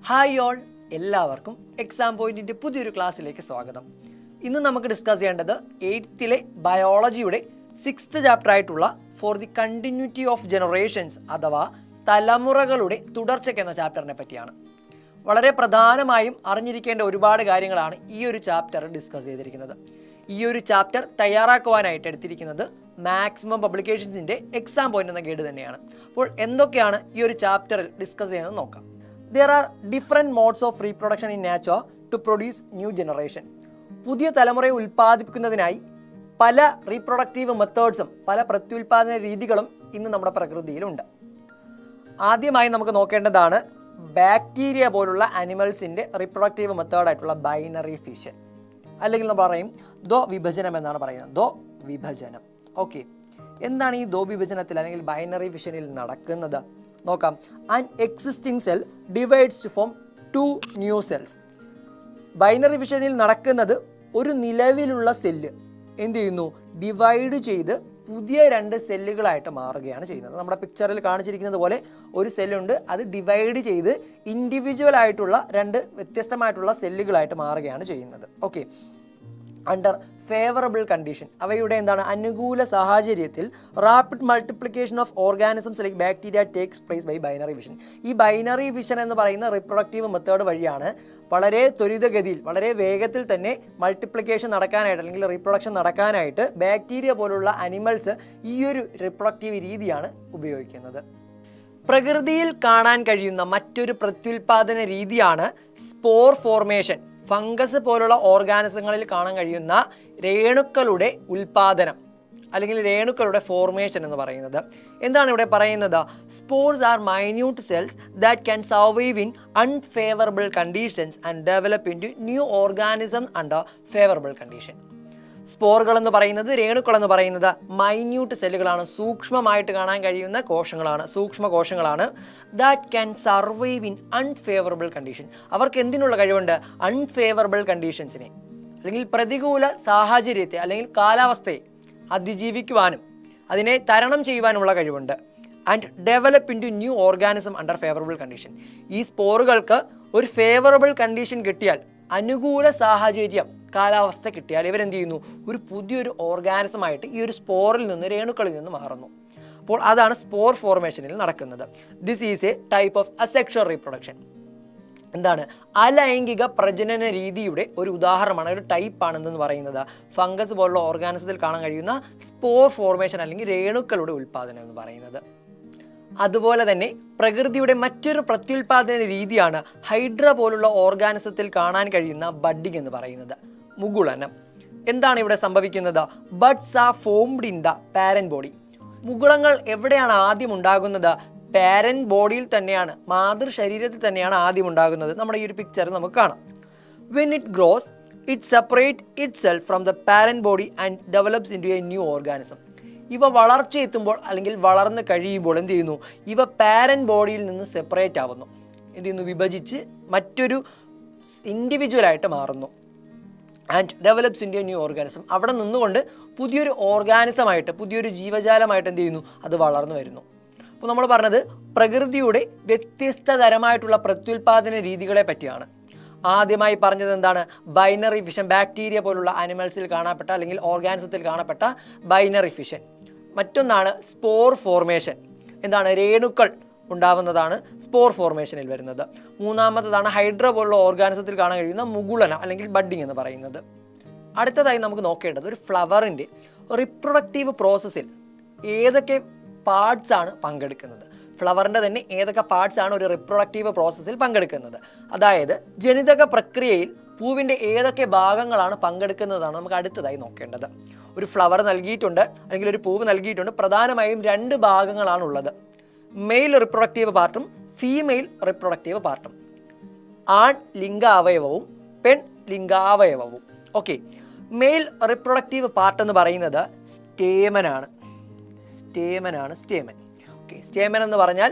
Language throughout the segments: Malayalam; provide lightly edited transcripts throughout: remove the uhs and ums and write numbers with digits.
ഹായ് ഓൾ, എല്ലാവർക്കും എക്സാം പോയിന്റിൻ്റെ പുതിയൊരു ക്ലാസ്സിലേക്ക് സ്വാഗതം. ഇന്ന് നമുക്ക് ഡിസ്കസ് ചെയ്യേണ്ടത് 8th ബയോളജിയുടെ 6th ചാപ്റ്റർ ആയിട്ടുള്ള for the continuity of generations അഥവാ തലമുറകളുടെ തുടർച്ചയ്ക്ക് എന്ന ചാപ്റ്ററിനെ പറ്റിയാണ്. വളരെ പ്രധാനമായും അറിഞ്ഞിരിക്കേണ്ട ഒരുപാട് കാര്യങ്ങളാണ് ഈ ഒരു ചാപ്റ്റർ ഡിസ്കസ് ചെയ്തിരിക്കുന്നത്. ഈ ഒരു ചാപ്റ്റർ തയ്യാറാക്കുവാനായിട്ട് എടുത്തിരിക്കുന്നത് മാക്സിമം പബ്ലിക്കേഷൻസിൻ്റെ എക്സാം പോയിന്റ് എന്ന ഗൈഡ് തന്നെയാണ്. അപ്പോൾ എന്തൊക്കെയാണ് ഈ ഒരു ചാപ്റ്ററിൽ ഡിസ്കസ് ചെയ്യുന്നത് നോക്കാം. There are different modes of reproduction in nature to produce new generation. പുതിയ തലമുറയെ ഉൽപ്പാദിപ്പിക്കുന്നതിനായി പല റീപ്രൊഡക്റ്റീവ് മെത്തേഡ്സും പല പ്രത്യുൽപാദന രീതികളും ഇന്ന് നമ്മുടെ പ്രകൃതിയിലുണ്ട്. ആദ്യമായി നമുക്ക് നോക്കേണ്ടതാണ് ബാക്ടീരിയ പോലുള്ള അനിമൽസിൻ്റെ റീപ്രൊഡക്റ്റീവ് മെത്തേഡായിട്ടുള്ള ബൈനറി ഫിഷൻ, അല്ലെങ്കിൽ നമ്മൾ പറയും ദോ വിഭജനം എന്നാണ് പറയുന്നത്. ദോ വിഭജനം. ഓക്കെ, എന്താണ് ഈ ദോ വിഭജനത്തിൽ അല്ലെങ്കിൽ ബൈനറി ഫിഷനിൽ നടക്കുന്നത് നോക്കാം. An existing cell divides to form 2 new cells. Binary ഫിഷനിൽ നടക്കുന്നത് ഒരു നിലവിലുള്ള സെല്ല് എന്ത് ചെയ്യുന്നു, ഡിവൈഡ് ചെയ്ത് പുതിയ 2 സെല്ലുകളായിട്ട് മാറുകയാണ് ചെയ്യുന്നത്. നമ്മുടെ പിക്ചറിൽ കാണിച്ചിരിക്കുന്നത് പോലെ ഒരു സെല്ലുണ്ട്, അത് ഡിവൈഡ് ചെയ്ത് ഇൻഡിവിജ്വൽ ആയിട്ടുള്ള 2 വ്യത്യസ്തമായിട്ടുള്ള സെല്ലുകളായിട്ട് മാറുകയാണ് ചെയ്യുന്നത്. ഓക്കെ, അണ്ടർ ഫേവറബിൾ കണ്ടീഷൻ, അവയുടെ എന്താണ് അനുകൂല സാഹചര്യത്തിൽ rapid multiplication of organisms like bacteria takes place by binary fission. ഈ ബൈനറി ഫിഷൻ എന്ന് പറയുന്ന റിപ്രൊഡക്റ്റീവ് മെത്തേഡ് വഴിയാണ് വളരെ ത്വരിതഗതിയിൽ വളരെ വേഗത്തിൽ തന്നെ മൾട്ടിപ്ലിക്കേഷൻ നടക്കാനായിട്ട് അല്ലെങ്കിൽ റീപ്രൊഡക്ഷൻ നടക്കാനായിട്ട് ബാക്ടീരിയ പോലുള്ള അനിമൽസ് ഈ ഒരു റിപ്രൊഡക്റ്റീവ് രീതിയാണ് ഉപയോഗിക്കുന്നത്. പ്രകൃതിയിൽ കാണാൻ കഴിയുന്ന മറ്റൊരു പ്രത്യുൽപാദന രീതിയാണ് സ്പോർ ഫോർമേഷൻ. ഫംഗസ് പോലുള്ള ഓർഗാനിസങ്ങളിൽ കാണാൻ കഴിയുന്ന രേണുക്കളുടെ ഉൽപാദനം അല്ലെങ്കിൽ രേണുക്കളുടെ ഫോർമേഷൻ എന്ന് പറയുന്നത്. എന്താണ് ഇവിടെ പറയുന്നത്? Spores are minute cells that can survive in unfavourable conditions and develop into new organism under favourable condition. സ്പോറുകൾ എന്ന് പറയുന്നത്, രേണുക്കൾ എന്ന് പറയുന്നത് മൈന്യൂട്ട് സെല്ലുകളാണ്, സൂക്ഷ്മമായിട്ട് കാണാൻ കഴിയുന്ന കോശങ്ങളാണ്, സൂക്ഷ്മ കോശങ്ങളാണ്. That can survive in unfavourable condition. അവർക്ക് എന്തിനുള്ള കഴിവുണ്ട്? അൺഫേവറബിൾ കണ്ടീഷൻസിനെ അല്ലെങ്കിൽ പ്രതികൂല സാഹചര്യത്തെ അല്ലെങ്കിൽ കാലാവസ്ഥയെ അതിജീവിക്കുവാനും അതിനെ തരണം ചെയ്യുവാനുമുള്ള കഴിവുണ്ട്. And develop into new organism under favourable condition. ഈ സ്പോറുകൾക്ക് ഒരു ഫേവറബിൾ കണ്ടീഷൻ കിട്ടിയാൽ, അനുകൂല സാഹചര്യം കാലാവസ്ഥ കിട്ടിയാൽ ഇവരെന്ത് ചെയ്യുന്നു, ഒരു പുതിയൊരു ഓർഗാനിസമായിട്ട് ഈ ഒരു സ്പോറിൽ നിന്ന് രേണുക്കളിൽ നിന്ന് മാറുന്നു. അപ്പോൾ അതാണ് സ്പോർ ഫോർമേഷനിൽ നടക്കുന്നത്. This is A type of asexual reproduction. എന്താണ്? അലൈംഗിക പ്രജനന രീതിയുടെ ഒരു ഉദാഹരണമാണ്, ഒരു ടൈപ്പാണെന്ന് പറയുന്നത് ഫംഗസ് പോലുള്ള ഓർഗാനിസത്തിൽ കാണാൻ കഴിയുന്ന സ്പോർ ഫോർമേഷൻ അല്ലെങ്കിൽ രേണുക്കളുടെ ഉൽപ്പാദനം എന്ന് പറയുന്നത്. അതുപോലെ തന്നെ പ്രകൃതിയുടെ മറ്റൊരു പ്രത്യുൽപാദന രീതിയാണ് ഹൈഡ്ര പോലുള്ള ഓർഗാനിസത്തിൽ കാണാൻ കഴിയുന്ന ബഡ്ഡിംഗ് എന്ന് പറയുന്നത്, മുകുളനം. എന്താണ് ഇവിടെ സംഭവിക്കുന്നത്? Buds are formed in the parent body. മുകുളങ്ങൾ എവിടെയാണ് ആദ്യം ഉണ്ടാകുന്നത്? പാരന്റ് ബോഡിയിൽ തന്നെയാണ്, മാതൃശരീരത്തിൽ തന്നെയാണ് ആദ്യം ഉണ്ടാകുന്നത്. നമ്മുടെ ഈ ഒരു പിക്ചർ നമുക്ക് കാണാം. When it grows it separate itself from the parent body and develops into a new organism. ഇവ വളർച്ചയെത്തുമ്പോൾ അല്ലെങ്കിൽ വളർന്ന് കഴിയുമ്പോൾ എന്ത് ചെയ്യുന്നു, ഇവ പാരന്റ് ബോഡിയിൽ നിന്ന് സെപ്പറേറ്റ് ആവുന്നു, എന്ത് ചെയ്യുന്നു, വിഭജിച്ച് മറ്റൊരു ഇൻഡിവിജ്വലായിട്ട് മാറുന്നു. And develops into a new organism. അവിടെ നിന്നുകൊണ്ട് പുതിയൊരു ഓർഗാനിസമായിട്ട്, പുതിയൊരു ജീവജാലമായിട്ട് എന്ത് ചെയ്യുന്നു, അത് വളർന്നു വരുന്നു. അപ്പോൾ നമ്മൾ പറഞ്ഞത് പ്രകൃതിയുടെ വ്യത്യസ്ത തരമായിട്ടുള്ള പ്രത്യുൽപാദന രീതികളെ പറ്റിയാണ്. ആദ്യമായി പറഞ്ഞത് എന്താണ്? ബൈനറി ഫിഷൻ, ബാക്ടീരിയ പോലുള്ള അനിമൽസിൽ കാണപ്പെട്ട അല്ലെങ്കിൽ ഓർഗാനിസത്തിൽ കാണപ്പെട്ട ബൈനറി ഫിഷൻ. മറ്റൊന്നാണ് സ്പോർ ഫോർമേഷൻ. എന്താണ്? രേണുക്കൾ ഉണ്ടാവുന്നതാണ് സ്പോർ ഫോർമേഷനിൽ വരുന്നത്. മൂന്നാമത്തതാണ് ഹൈഡ്ര പോലുള്ള ഓർഗാനിസത്തിൽ കാണാൻ കഴിയുന്ന മുകുളനം അല്ലെങ്കിൽ ബഡ്ഡിംഗ് എന്ന് പറയുന്നത്. അടുത്തതായി നമുക്ക് നോക്കേണ്ടത് ഒരു ഫ്ലവറിൻ്റെ റിപ്രൊഡക്റ്റീവ് പ്രോസസ്സിൽ ഏതൊക്കെ പാർട്സ് ആണ് പങ്കെടുക്കുന്നത്. ഫ്ലവറിൻ്റെ തന്നെ ഏതൊക്കെ പാർട്സ് ആണ് ഒരു റിപ്രൊഡക്റ്റീവ് പ്രോസസ്സിൽ പങ്കെടുക്കുന്നത്. അതായത് ജനിതക പ്രക്രിയയിൽ പൂവിൻ്റെ ഏതൊക്കെ ഭാഗങ്ങളാണ് പങ്കെടുക്കുന്നതാണ് നമുക്ക് അടുത്തതായി നോക്കേണ്ടത്. ഒരു ഫ്ലവർ നൽകിയിട്ടുണ്ട് അല്ലെങ്കിൽ ഒരു പൂവ് നൽകിയിട്ടുണ്ട്. പ്രധാനമായും 2 ഭാഗങ്ങളാണുള്ളത്, മെയിൽ റിപ്രൊഡക്റ്റീവ് പാർട്ടും ഫീമെയിൽ റിപ്രൊഡക്റ്റീവ് പാർട്ടും. ആൺ ലിംഗാവയവവും പെൺ ലിംഗാവയവവും. ഓക്കെ, മെയിൽ റിപ്രൊഡക്റ്റീവ് പാർട്ട് എന്ന് പറയുന്നത് സ്റ്റേമനാണ്. സ്റ്റേമൻ. ഓക്കെ, സ്റ്റേമൻ എന്ന് പറഞ്ഞാൽ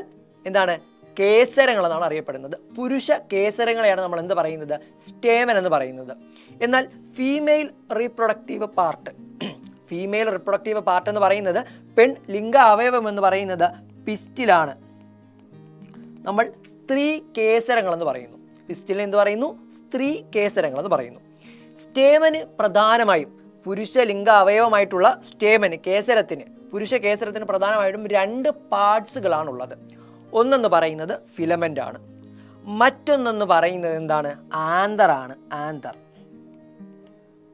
എന്താണ്? കേസരങ്ങൾ എന്നാണ് അറിയപ്പെടുന്നത്. പുരുഷ കേസരങ്ങളെയാണ് നമ്മൾ എന്ത് പറയുന്നത്? സ്റ്റേമൻ എന്ന് പറയുന്നത്. എന്നാൽ ഫീമെയിൽ റീപ്രൊഡക്റ്റീവ് പാർട്ട് എന്ന് പറയുന്നത്, പെൺ ലിംഗ അവയവം എന്ന് പറയുന്നത് പിസ്റ്റിലാണ്. നമ്മൾ സ്ത്രീ കേസരങ്ങൾ എന്ന് പറയുന്നു. പിസ്റ്റിലിനെ എന്ത് പറയുന്നു? സ്ത്രീ കേസരങ്ങൾ എന്ന് പറയുന്നു. സ്റ്റേമന് പ്രധാനമായും പുരുഷ ലിംഗ അവയവമായിട്ടുള്ള സ്റ്റേമന് കേസരത്തിന്, പുരുഷ കേസരത്തിന് പ്രധാനമായിട്ടും 2 പാർട്സുകളാണുള്ളത്. ഒന്നെന്ന് പറയുന്നത് ഫിലമെൻ്റ് ആണ്, മറ്റൊന്നെന്ന് പറയുന്നത് എന്താണ്? ആന്തറാണ്. ആന്തർ.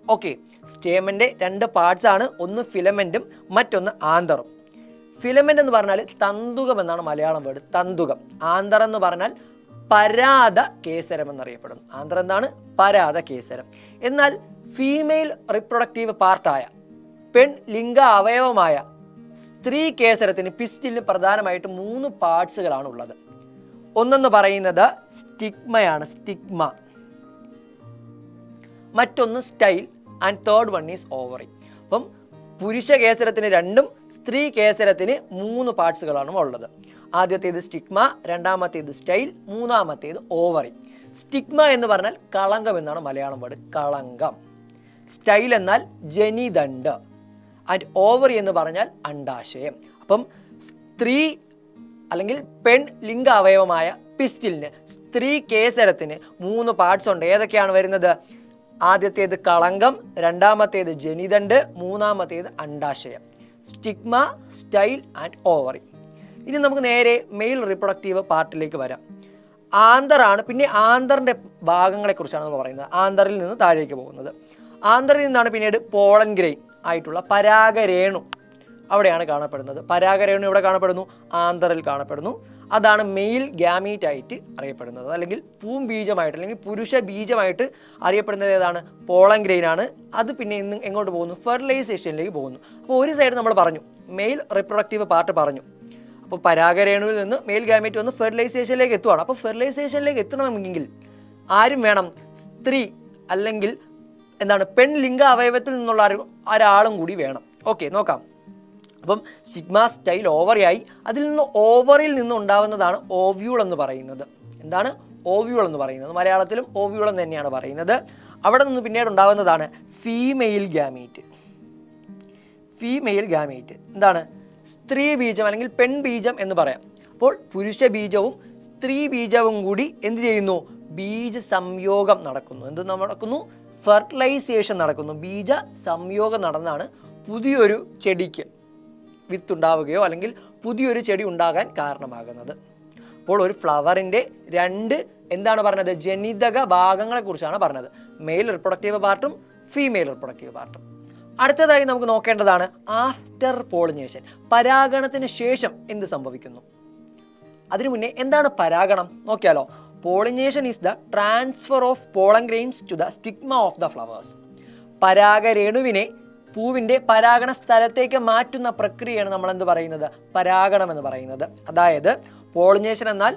ഓക്കെ, സ്റ്റേമൻ്റെ 2 പാർട്സ് ആണ്, ഒന്ന് ഫിലമെൻറ്റും മറ്റൊന്ന് ആന്തറും. ഫിലമെൻ്റ് എന്ന് പറഞ്ഞാൽ തന്തുകം എന്നാണ് മലയാളം വേർഡ്, തന്തുകം. ആന്തർ എന്ന് പറഞ്ഞാൽ പരാത കേസരം എന്നറിയപ്പെടുന്നു. ആന്തർ എന്താണ്? പരാത കേസരം. എന്നാൽ ഫീമെയിൽ റിപ്രൊഡക്റ്റീവ് പാർട്ടായ പെൺ ലിംഗ അവയവമായ സ്ത്രീ കേസരത്തിന് പിസ്റ്റിലിന് പ്രധാനമായിട്ട് 3 പാർട്സുകളാണ് ഉള്ളത്. ഒന്നെന്ന് പറയുന്നത് സ്റ്റിഗ്മയാണ്, സ്റ്റിഗ്മ. മറ്റൊന്ന് style and third one is ovary. അപ്പം പുരുഷ കേസരത്തിന് 2ഉം സ്ത്രീ കേസരത്തിന് 3 പാർട്സുകളാണ് ഉള്ളത്. ആദ്യത്തേത് സ്റ്റിഗ്മ, രണ്ടാമത്തേത് സ്റ്റൈൽ, മൂന്നാമത്തേത് ഓവറി. സ്റ്റിഗ്മ എന്ന് പറഞ്ഞാൽ കളങ്കം എന്നാണ് മലയാളം വേർഡ്, കളങ്കം. സ്റ്റൈൽ എന്നാൽ ജനിതണ്ട്. ആൻഡ് ഓവറി എന്ന് പറഞ്ഞാൽ അണ്ഡാശയം. അപ്പം സ്ത്രീ അല്ലെങ്കിൽ പെൺ ലിംഗ അവയവമായ പിസ്റ്റിലിന്, സ്ത്രീ കേസരത്തിന് 3 പാർട്സ് ഉണ്ട്. ഏതൊക്കെയാണ് വരുന്നത്? ആദ്യത്തേത് കളങ്കം, രണ്ടാമത്തേത് ജനിതണ്ട്, മൂന്നാമത്തേത് അണ്ഡാശയം. Stigma, style and ovary. ഇനി നമുക്ക് നേരെ മെയിൽ റിപ്രൊഡക്റ്റീവ് പാർട്ടിലേക്ക് വരാം. ആന്തറാണ്. പിന്നെ ആന്തറിൻ്റെ ഭാഗങ്ങളെക്കുറിച്ചാണ് നമ്മൾ പറയുന്നത്. ആന്തറിൽ നിന്ന് താഴേക്ക് പോകുന്നത്. ആന്തറിൽ നിന്നാണ് പിന്നീട് പോളൻ ഗ്രെയിൻ ആയിട്ടുള്ള പരാഗരേണു അവിടെയാണ് കാണപ്പെടുന്നത്. പരാഗരേണു ഇവിടെ കാണപ്പെടുന്നു, ആന്തറിൽ കാണപ്പെടുന്നു. അതാണ് മെയിൽ ഗ്യാമീറ്റ് ആയിട്ട് അറിയപ്പെടുന്നത്, അല്ലെങ്കിൽ പൂംബീജമായിട്ട് അല്ലെങ്കിൽ പുരുഷ ബീജമായിട്ട് അറിയപ്പെടുന്നത് ഏതാണ്? പോളൻ ഗ്രെയിൻ ആണ്. അത് പിന്നെ ഇന്ന് എങ്ങോട്ട് പോകുന്നു? ഫെർട്ടിലൈസേഷനിലേക്ക് പോകുന്നു. അപ്പോൾ ഒരു സൈഡ് നമ്മൾ പറഞ്ഞു, മെയിൽ റിപ്രൊഡക്റ്റീവ് പാർട്ട് പറഞ്ഞു. അപ്പോൾ പരാഗരേണുവിൽ നിന്ന് മെയിൽ ഗ്യാമീറ്റ് വന്ന് ഫെർട്ടിലൈസേഷനിലേക്ക് എത്തുവാണ്. അപ്പോൾ ഫെർട്ടിലൈസേഷനിലേക്ക് എത്തണമെങ്കിൽ ആരും വേണം? സ്ത്രീ അല്ലെങ്കിൽ എന്താണ് പെൺ ലിംഗ അവയവത്തിൽ നിന്നുള്ള ഒരാളും കൂടി വേണം. ഓക്കെ, നോക്കാം. അപ്പം സിഗ്മ, സ്റ്റൈൽ, ഓവറി ആയി. അതിൽ നിന്ന് ഓവറിൽ നിന്ന് ഉണ്ടാവുന്നതാണ് ഓവ്യൂൾ എന്ന് പറയുന്നത്. എന്താണ് ഓവ്യൂൾ എന്ന് പറയുന്നത്? മലയാളത്തിലും ഓവ്യൂൾ എന്ന് തന്നെയാണ് പറയുന്നത്. അവിടെ നിന്ന് പിന്നീട് ഉണ്ടാകുന്നതാണ് ഫീമെയിൽ ഗ്യാമീറ്റ്. ഫീമെയിൽ ഗ്യാമീറ്റ് എന്താണ്? സ്ത്രീ ബീജം അല്ലെങ്കിൽ പെൺ ബീജം എന്ന് പറയാം. അപ്പോൾ പുരുഷ ബീജവും സ്ത്രീ ബീജവും കൂടി എന്ത് ചെയ്യുന്നു? ബീജ സംയോഗം നടക്കുന്നു. എന്ത് നടക്കുന്നു? ഫെർട്ടിലൈസേഷൻ നടക്കുന്നു. ബീജ സംയോഗം നടന്നാണ് പുതിയൊരു ചെടിക്ക് വിത്തുണ്ടാവുകയോ അല്ലെങ്കിൽ പുതിയൊരു ചെടി ഉണ്ടാകാൻ കാരണമാകുന്നത്. അപ്പോൾ ഒരു ഫ്ലവറിൻ്റെ 2 എന്താണ് പറഞ്ഞത്? ജനിതക ഭാഗങ്ങളെക്കുറിച്ചാണ് പറഞ്ഞത്. മെയിൽ റിപ്രൊഡക്റ്റീവ് പാർട്ടും ഫീമെയിൽ റിപ്രൊഡക്റ്റീവ് പാർട്ടും. അടുത്തതായി നമുക്ക് നോക്കേണ്ടതാണ് ആഫ്റ്റർ പോളിനേഷൻ. പരാഗണത്തിന് ശേഷം എന്ത് സംഭവിക്കുന്നു? അതിനു മുന്നേ എന്താണ് പരാഗണം നോക്കിയാലോ. Pollination is the transfer of pollen grains to the stigma of the flowers. പരാഗരേണുവിനെ പൂവിൻ്റെ പരാഗണ സ്ഥലത്തേക്ക് മാറ്റുന്ന പ്രക്രിയയാണ് നമ്മൾ എന്ത് പറയുന്നത്? പരാഗണം എന്ന് പറയുന്നത്. അതായത് പോളിനേഷൻ എന്നാൽ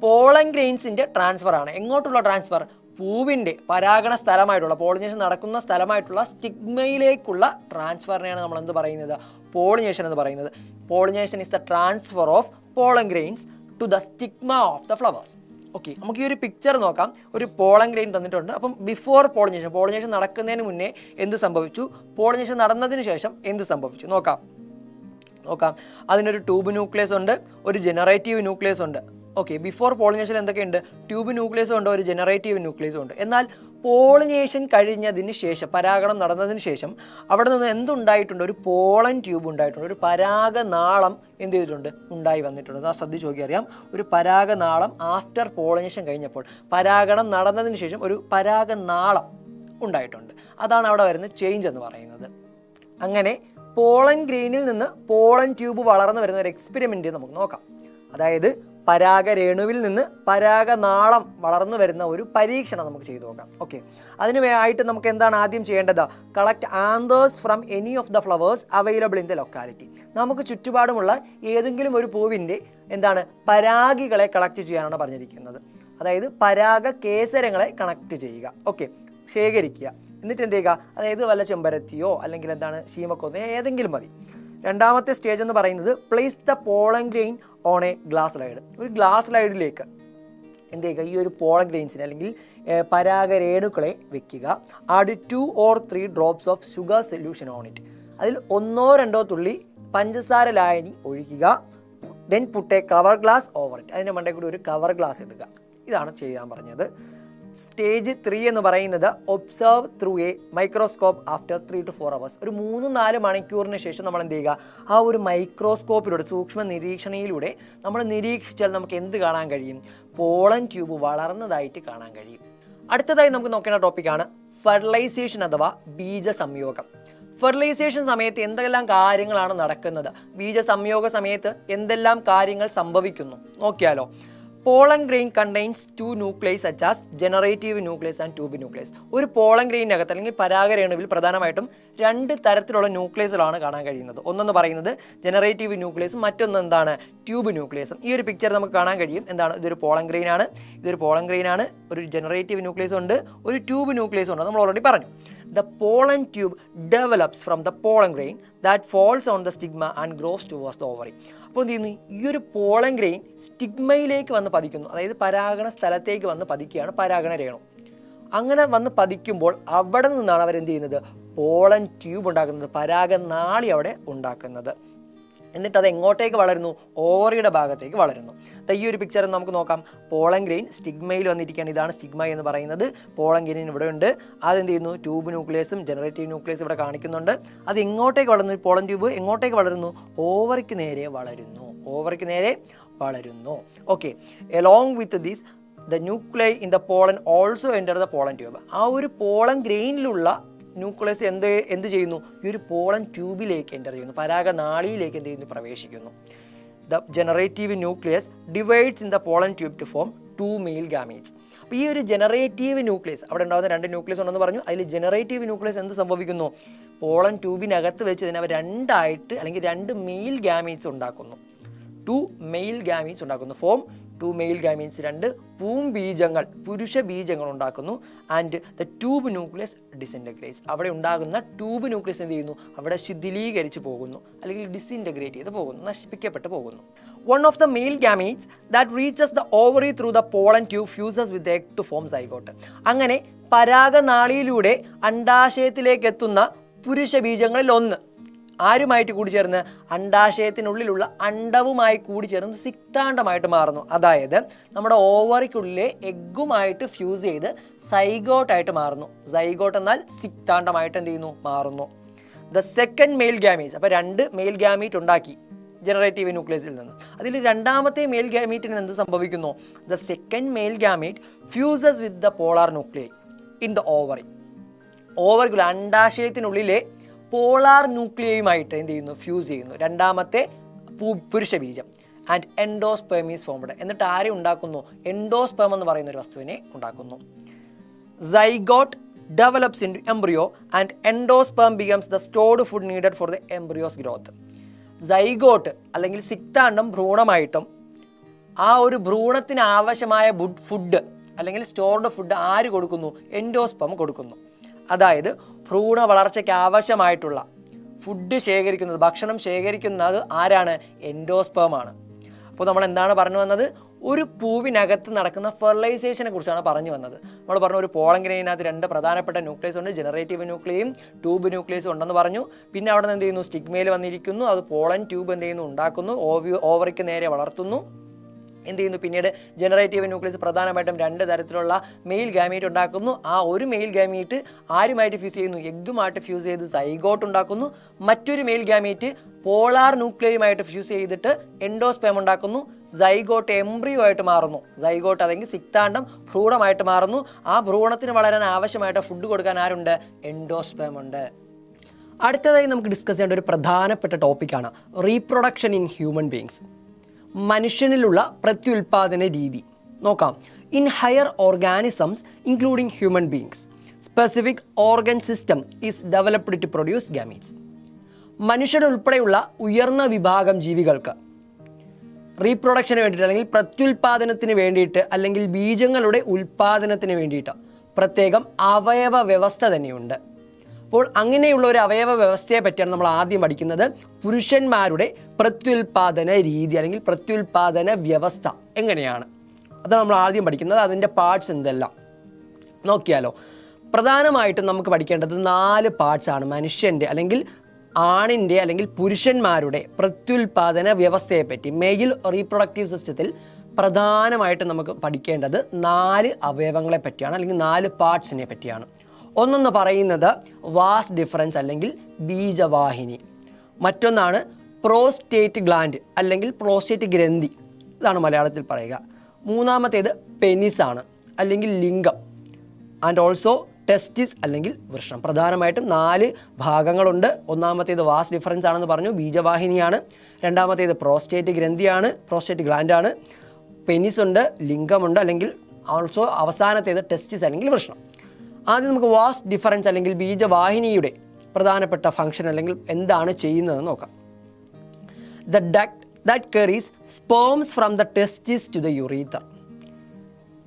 പോളൻ ഗ്രെയിൻസിൻ്റെ ട്രാൻസ്ഫർ ആണ്. എങ്ങോട്ടുള്ള ട്രാൻസ്ഫർ? പൂവിൻ്റെ പരാഗണ സ്ഥലമായിട്ടുള്ള, പോളിനേഷൻ നടക്കുന്ന സ്ഥലമായിട്ടുള്ള സ്റ്റിഗ്മയിലേക്കുള്ള ട്രാൻസ്ഫറിനെയാണ് നമ്മൾ എന്ത് പറയുന്നത്? പോളിനേഷൻ എന്ന് പറയുന്നത്. Pollination is the transfer of pollen grains to the stigma of the flowers. Okay, നമുക്ക് ഈ ഒരു പിക്ചർ നോക്കാം. ഒരു പോളൻ ഗ്രെയിൻ തന്നിട്ടുണ്ട്. അപ്പം ബിഫോർ പോളിനേഷൻ, പോളിനേഷൻ നടക്കുന്നതിന് മുന്നേ എന്ത് സംഭവിച്ചു? പോളിനേഷൻ നടന്നതിന് ശേഷം എന്ത് സംഭവിച്ചു നോക്കാം. അതിനൊരു ട്യൂബ് ന്യൂക്ലിയസ് ഉണ്ട്, ഒരു ജനറേറ്റീവ് ന്യൂക്ലിയസ് ഉണ്ട്. ഓക്കെ, ബിഫോർ പോളിനേഷൻ എന്തൊക്കെയുണ്ട്? ട്യൂബ് ന്യൂക്ലിയസും ഉണ്ട്, ഒരു ജനറേറ്റീവ് ന്യൂക്ലിയസും ഉണ്ട്. എന്നാൽ പോളിനേഷൻ കഴിഞ്ഞതിന് ശേഷം, പരാഗണം നടന്നതിന് ശേഷം അവിടെ നിന്ന് എന്തുണ്ടായിട്ടുണ്ട്? ഒരു പോളൻ ട്യൂബ് ഉണ്ടായിട്ടുണ്ട്, ഒരു പരാഗനാളം എന്ത് ചെയ്തിട്ടുണ്ട്? ഉണ്ടായി വന്നിട്ടുണ്ട്. ആ ശ്രദ്ധിച്ച് നോക്കി അറിയാം. ഒരു പരാഗനാളം ആഫ്റ്റർ പോളിനേഷൻ കഴിഞ്ഞപ്പോൾ, പരാഗണം നടന്നതിന് ശേഷം ഒരു പരാഗനാളം ഉണ്ടായിട്ടുണ്ട്. അതാണ് അവിടെ വരുന്ന ചേഞ്ച് എന്ന് പറയുന്നത്. അങ്ങനെ പോളൻ ഗ്രെയിനിൽ നിന്ന് പോളൻ ട്യൂബ് വളർന്നു വരുന്ന ഒരു എക്സ്പെരിമെൻ്റ് നമുക്ക് നോക്കാം. അതായത് പരാഗരേണുവിൽ നിന്ന് പരാഗനാളം വളർന്നു വരുന്ന ഒരു പരീക്ഷണം നമുക്ക് ചെയ്തു നോക്കാം. ഓക്കെ, അതിന് ആയിട്ട് നമുക്ക് എന്താണ് ആദ്യം ചെയ്യേണ്ടത്? Collect anthers from any of the flowers available in the locality. നമുക്ക് ചുറ്റുപാടുമുള്ള ഏതെങ്കിലും ഒരു പൂവിൻ്റെ എന്താണ് പരാഗികളെ കളക്ട് ചെയ്യാനാണ് പറഞ്ഞിരിക്കുന്നത്. അതായത് പരാഗ കേസരങ്ങളെ കണക്ട് ചെയ്യുക. ഓക്കെ, ശേഖരിക്കുക. എന്നിട്ട് എന്ത് ചെയ്യുക? അതായത് വല്ല ചെമ്പരത്തിയോ അല്ലെങ്കിൽ എന്താണ് ശീമക്കൊന്നയോ ഏതെങ്കിലും മതി. രണ്ടാമത്തെ സ്റ്റേജ് എന്ന് പറയുന്നത് place the pollen grain on A glass slide. ഒരു ഗ്ലാസ് സ്ലൈഡിലേക്ക് എന്ത് ചെയ്യുക? ഈ ഒരു പോളൻ ഗ്രെയിൻസിനെ അല്ലെങ്കിൽ പരാഗരേണുക്കളെ വെക്കുക. Add 2 or 3 drops of sugar solution on it. അതിൽ 1-2 തുള്ളി പഞ്ചസാര ലായനി ഒഴിക്കുക. Then put a cover glass over it. അതിൻ്റെ മണ്ടയിൽ കൂടി ഒരു കവർ ഗ്ലാസ് ഇടുക. ഇതാണ് ചെയ്യാൻ പറഞ്ഞത്. സ്റ്റേജ് 3 എന്ന് പറയുന്നത് observe through A microscope after 3 to 4 hours. ഒരു 3-4 മണിക്കൂറിന് ശേഷം നമ്മൾ എന്ത് ചെയ്യുക, ആ ഒരു മൈക്രോസ്കോപ്പിലൂടെ സൂക്ഷ്മ നിരീക്ഷണയിലൂടെ നമ്മൾ നിരീക്ഷിച്ചാൽ നമുക്ക് എന്ത് കാണാൻ കഴിയും? പോളൻ ട്യൂബ് വളർന്നതായിട്ട് കാണാൻ കഴിയും. അടുത്തതായി നമുക്ക് നോക്കേണ്ട ടോപ്പിക്കാണ് ഫെർട്ടിലൈസേഷൻ അഥവാ ബീജസംയോഗം. ഫെർട്ടിലൈസേഷൻ സമയത്ത് എന്തെല്ലാം കാര്യങ്ങളാണ് നടക്കുന്നത്, ബീജസംയോഗ സമയത്ത് എന്തെല്ലാം കാര്യങ്ങൾ സംഭവിക്കുന്നു നോക്കിയാലോ. Pollen grain contains 2 nucleus such as generative nucleus and tube nucleus. ഒരു പോളൻ ഗ്രെയിനകത്ത് അല്ലെങ്കിൽ പരാഗരേണുവിൽ പ്രധാനമായിട്ടും 2 തരത്തിലുള്ള ന്യൂക്ലിയസുകളാണ് കാണാൻ കഴിയുന്നത്. ഒന്നെന്ന് പറയുന്നത് ജനറേറ്റീവ് ന്യൂക്ലിയസും മറ്റൊന്ന് എന്താണ്, ട്യൂബ് ന്യൂക്ലിയസും. ഈ ഒരു പിക്ചർ നമുക്ക് കാണാൻ കഴിയും. എന്താണ്, ഇതൊരു പോളൻ ഗ്രെയിൻ ആണ്, ഒരു ജനറേറ്റീവ് ന്യൂക്ലിയസ് ഉണ്ട്, ഒരു ട്യൂബ് ന്യൂക്ലിയസ് ഉണ്ട്, നമ്മൾ ഓൾറെഡി പറഞ്ഞു. The pollen tube develops from the pollen grain that falls on the stigma and grows towards the ovary. അപ്പോൾ എന്ത് ചെയ്യുന്നു, ഈ ഒരു പോളൻ ഗ്രെയിൻ സ്റ്റിഗ്മയിലേക്ക് വന്ന് പതിക്കുന്നു, അതായത് പരാഗണ സ്ഥലത്തേക്ക് വന്ന് പതിക്കുകയാണ് പരാഗണ രേണു. അങ്ങനെ വന്ന് പതിക്കുമ്പോൾ അവിടെ നിന്നാണ് അവരെന്ത് ചെയ്യുന്നത്, പോളൻ ട്യൂബ് ഉണ്ടാക്കുന്നത്, പരാഗനാളി അവിടെ ഉണ്ടാക്കുന്നത്. എന്നിട്ട് അത് എങ്ങോട്ടേക്ക് വളരുന്നു, ഓവറിയുടെ ഭാഗത്തേക്ക് വളരുന്നു. ഈ ഒരു പിക്ചർ നമുക്ക് നോക്കാം. പോളൻ ഗ്രെയിൻ സ്റ്റിഗ്മയിൽ വന്നിരിക്കുകയാണ്, ഇതാണ് സ്റ്റിഗ്മ എന്ന് പറയുന്നത്. പോളൻ ഗ്രെയിൻ ഇവിടെ ഉണ്ട്, അതെന്ത് ചെയ്യുന്നു, ട്യൂബ് ന്യൂക്ലിയസും ജനറേറ്റീവ് ന്യൂക്ലിയസും ഇവിടെ കാണിക്കുന്നുണ്ട്. അത് എങ്ങോട്ടേക്ക് വളരുന്നു, പോളൻ ട്യൂബ് എങ്ങോട്ടേക്ക് വളരുന്നു, ഓവറിക്ക് നേരെ വളരുന്നു. Okay, along with this the nuclei in the pollen also enter the pollen tube. ആ ഒരു പോളൻ ഗ്രെയിനിലുള്ള ന്യൂക്ലിയസ് എന്ത് ചെയ്യുന്നു, ഈ ഒരു പോളൻ ട്യൂബിലേക്ക് എൻ്റർ ചെയ്യുന്നു, പരാഗനാളിയിലേക്ക് എന്ത് ചെയ്യുന്നു, പ്രവേശിക്കുന്നു. The generative nucleus divides in the pollen tube to form 2 male gametes. അപ്പോൾ ഈ ഒരു ജനറേറ്റീവ് ന്യൂക്ലിയസ്, അവിടെ ഉണ്ടാകുന്ന 2 ന്യൂക്ലിയസ് ഉണ്ടെന്ന് പറഞ്ഞു. അതിൽ ജനറേറ്റീവ് ന്യൂക്ലിയസ് എന്ത് സംഭവിക്കുന്നു, പോളൻ ട്യൂബിനകത്ത് വെച്ച് തന്നെ അവർ 2 ആയിട്ട് അല്ലെങ്കിൽ 2 മെയിൽ ഗാമീറ്റ്സ് ഉണ്ടാക്കുന്നു. 2 മെയിൽ ഗാമീറ്റ്സ് ഉണ്ടാക്കുന്നു. ഫോം 2 മെയിൽ ഗാമീറ്റ്സ്, 2 പൂംബീജങ്ങൾ, പുരുഷ ബീജങ്ങൾ ഉണ്ടാക്കുന്നു. And the tube nucleus disintegrates. അവിടെ ഉണ്ടാകുന്ന ട്യൂബ് ന്യൂക്ലിയസ് എന്ത് ചെയ്യുന്നു, അവിടെ ശിഥിലീകരിച്ച് പോകുന്നു, അല്ലെങ്കിൽ ഡിസിൻറ്റഗ്രേറ്റ് ചെയ്ത് പോകുന്നു, നശിപ്പിക്കപ്പെട്ട് പോകുന്നു. One of the male gametes that reaches the ovary through the pollen tube fuses with the egg to form zygote. അങ്ങനെ പരാഗനാളിയിലൂടെ അണ്ഡാശയത്തിലേക്ക് എത്തുന്ന പുരുഷ ബീജങ്ങളിൽ ഒന്ന് ആരുമായിട്ട് കൂടിച്ചേർന്ന്, അണ്ഡാശയത്തിനുള്ളിലുള്ള അണ്ഡവുമായി കൂടിച്ചേർന്ന് സിക്താണ്ഡമായിട്ട് മാറുന്നു. അതായത് നമ്മുടെ ഓവറിക്കുള്ളിലെ എഗ്ഗുമായിട്ട് ഫ്യൂസ് ചെയ്ത് സൈഗോട്ടായിട്ട് മാറുന്നു. സൈഗോട്ട് എന്നാൽ സിക്താണ്ഡമായിട്ട് എന്ത് ചെയ്യുന്നു, മാറുന്നു. ദ സെക്കൻഡ് മെയിൽ ഗാമീറ്റ്സ്, അപ്പോൾ 2 മെയിൽ ഗാമീറ്റ് ഉണ്ടാക്കി ജനറേറ്റീവ് ന്യൂക്ലിയസിൽ നിന്ന്. അതിൽ രണ്ടാമത്തെ മെയിൽ ഗാമീറ്റിന് എന്ത് സംഭവിക്കുന്നു, the second male gamete fuses with the polar nuclei in the ovary. ഓവറിക്കുള്ള അണ്ഡാശയത്തിനുള്ളിലെ പോളാർ ന്യൂക്ലിയയുമായിട്ട് എന്ത് ചെയ്യുന്നു, ഫ്യൂസ് ചെയ്യുന്നു, രണ്ടാമത്തെ പുരുഷ ബീജം. And endosperm is formed. എന്നിട്ട് ആരെ ഉണ്ടാക്കുന്നു, എൻഡോസ്പെർം എന്ന് പറയുന്ന ഒരു വസ്തുവിനെ ഉണ്ടാക്കുന്നു. Zygote develops into embryo and endosperm becomes the stored food needed for the embryo's growth. Zygote അല്ലെങ്കിൽ സിക്താണ്ഡം ഭ്രൂണമായിട്ടും ആ ഒരു ഭ്രൂണത്തിന് ആവശ്യമായ ഫുഡ് അല്ലെങ്കിൽ സ്റ്റോർഡ് ഫുഡ് ആര് കൊടുക്കുന്നു, എൻഡോസ്പെർം കൊടുക്കുന്നു. അതായത് ഭ്രൂണ വളർച്ചയ്ക്ക് ആവശ്യമായിട്ടുള്ള ഫുഡ് ശേഖരിക്കുന്നത്, ഭക്ഷണം ശേഖരിക്കുന്നത് ആരാണ്, എൻഡോസ്പെർം ആണ്. അപ്പോൾ നമ്മൾ എന്താണ് പറഞ്ഞു വന്നത്, ഒരു പൂവിനകത്ത് നടക്കുന്ന ഫെർട്ടിലൈസേഷനെ കുറിച്ചാണ് പറഞ്ഞു വന്നത്. നമ്മൾ പറഞ്ഞു ഒരു പോളൻ ഗ്രെയിനകത്ത് 2 പ്രധാനപ്പെട്ട ന്യൂക്ലിയസ് ഉണ്ട്, ജനറേറ്റീവ് ന്യൂക്ലിയയും ട്യൂബ് ന്യൂക്ലിയസും ഉണ്ടെന്ന് പറഞ്ഞു. പിന്നെ അവിടെ നിന്ന് എന്ത് ചെയ്യുന്നു, സ്റ്റിഗ്മയിൽ വന്നിരിക്കുന്നു, അത് പോളൻ ട്യൂബ് എന്ത് ചെയ്യുന്നു, ഉണ്ടാക്കുന്നു, ഓവറിക്ക് നേരെ വളർത്തുന്നു. എന്ത് ചെയ്യുന്നു, പിന്നീട് ജനറേറ്റീവ് ന്യൂക്ലിയസ് പ്രധാനമായിട്ടും 2 തരത്തിലുള്ള മെയിൽ ഗാമീറ്റ് ഉണ്ടാക്കുന്നു. ആ ഒരു മെയിൽ ഗാമീറ്റ് ആരുമായിട്ട് ഫ്യൂസ് ചെയ്യുന്നു, എഗ്ഗുമായിട്ട് ഫ്യൂസ് ചെയ്ത് സൈഗോട്ട് ഉണ്ടാക്കുന്നു. മറ്റൊരു മെയിൽ ഗാമീറ്റ് പോളാർ ന്യൂക്ലിയയുമായിട്ട് ഫ്യൂസ് ചെയ്തിട്ട് എൻഡോസ്പെർം ഉണ്ടാക്കുന്നു. സൈഗോട്ട് എംബ്രിയോ ആയിട്ട് മാറുന്നു. സൈഗോട്ട് അല്ലെങ്കിൽ സിക്താണ്ഡം ഭ്രൂണമായിട്ട് മാറുന്നു. ആ ഭ്രൂണത്തിന് വളരാൻ ആവശ്യമായിട്ട് ഫുഡ് കൊടുക്കാൻ ആരുണ്ട്, എൻഡോസ്പെർം ഉണ്ട്. അടുത്തതായി നമുക്ക് ഡിസ്കസ് ചെയ്യേണ്ട ഒരു പ്രധാനപ്പെട്ട ടോപ്പിക്കാണ് റീപ്രൊഡക്ഷൻ ഇൻ ഹ്യൂമൻ ബീയിങ്സ്. മനുഷ്യനിലുള്ള പ്രത്യുൽപാദന രീതി നോക്കാം. In higher organisms including human beings specific organ system is developed to produce gametes. മനുഷ്യരുൾപ്പെടെയുള്ള ഉയർന്ന വിഭാഗം ജീവികൾക്ക് റീപ്രൊഡക്ഷന് വേണ്ടിയിട്ട് അല്ലെങ്കിൽ പ്രത്യുൽപാദനത്തിന് വേണ്ടിയിട്ട് അല്ലെങ്കിൽ ബീജങ്ങളുടെ ഉൽപാദനത്തിന് വേണ്ടിയിട്ട് പ്രത്യേകം അവയവ വ്യവസ്ഥ തന്നെയുണ്ട്. അപ്പോൾ അങ്ങനെയുള്ള ഒരു അവയവ വ്യവസ്ഥയെ പറ്റിയാണ് നമ്മൾ ആദ്യം പഠിക്കുന്നത്. പുരുഷന്മാരുടെ പ്രത്യുൽപാദന രീതി അല്ലെങ്കിൽ പ്രത്യുൽപാദന വ്യവസ്ഥ എങ്ങനെയാണ്, അതാണ് നമ്മൾ ആദ്യം പഠിക്കുന്നത്. അതിൻ്റെ പാർട്സ് എന്തെല്ലാം നോക്കിയാലോ. പ്രധാനമായിട്ടും നമുക്ക് പഠിക്കേണ്ടത് 4 പാർട്സാണ് മനുഷ്യൻ്റെ അല്ലെങ്കിൽ ആണിൻ്റെ അല്ലെങ്കിൽ പുരുഷന്മാരുടെ പ്രത്യുൽപാദന വ്യവസ്ഥയെപ്പറ്റി. മെയിൽ റീപ്രൊഡക്റ്റീവ് സിസ്റ്റത്തിൽ പ്രധാനമായിട്ടും നമുക്ക് പഠിക്കേണ്ടത് 4 അവയവങ്ങളെ പറ്റിയാണ്, അല്ലെങ്കിൽ 4 പാർട്സിനെ പറ്റിയാണ്. ഒന്നെന്ന് പറയുന്നത് വാസ് ഡിഫറൻസ് അല്ലെങ്കിൽ ബീജവാഹിനി. മറ്റൊന്നാണ് പ്രോസ്റ്റേറ്റ് ഗ്ലാൻഡ് അല്ലെങ്കിൽ പ്രോസ്റ്റേറ്റ് ഗ്രന്ഥി, ഇതാണ് മലയാളത്തിൽ പറയുക. മൂന്നാമത്തേത് പെനിസാണ് അല്ലെങ്കിൽ ലിംഗം. ആൻഡ് ഓൾസോ ടെസ്റ്റിസ് അല്ലെങ്കിൽ വൃഷ്ണം. പ്രധാനമായിട്ടും 4 ഭാഗങ്ങളുണ്ട്. ഒന്നാമത്തേത് വാസ് ഡിഫറൻസ് ആണെന്ന് പറഞ്ഞു, ബീജവാഹിനിയാണ്. രണ്ടാമത്തേത് പ്രോസ്റ്റേറ്റ് ഗ്രന്ഥിയാണ്, പ്രോസ്റ്റേറ്റ് ഗ്ലാൻഡാണ്. പെനിസ് ഉണ്ട്, ലിംഗമുണ്ട്, അല്ലെങ്കിൽ ഓൾസോ അവസാനത്തേത് ടെസ്റ്റിസ് അല്ലെങ്കിൽ വൃഷ്ണം. ആദ്യം നമുക്ക് വാസ് ഡിഫറൻസ് അല്ലെങ്കിൽ ബീജവാഹിനിയുടെ പ്രധാനപ്പെട്ട ഫംഗ്ഷൻ അല്ലെങ്കിൽ എന്താണ് ചെയ്യുന്നതെന്ന് നോക്കാം. The duct that carries sperms from the testis to the urethra.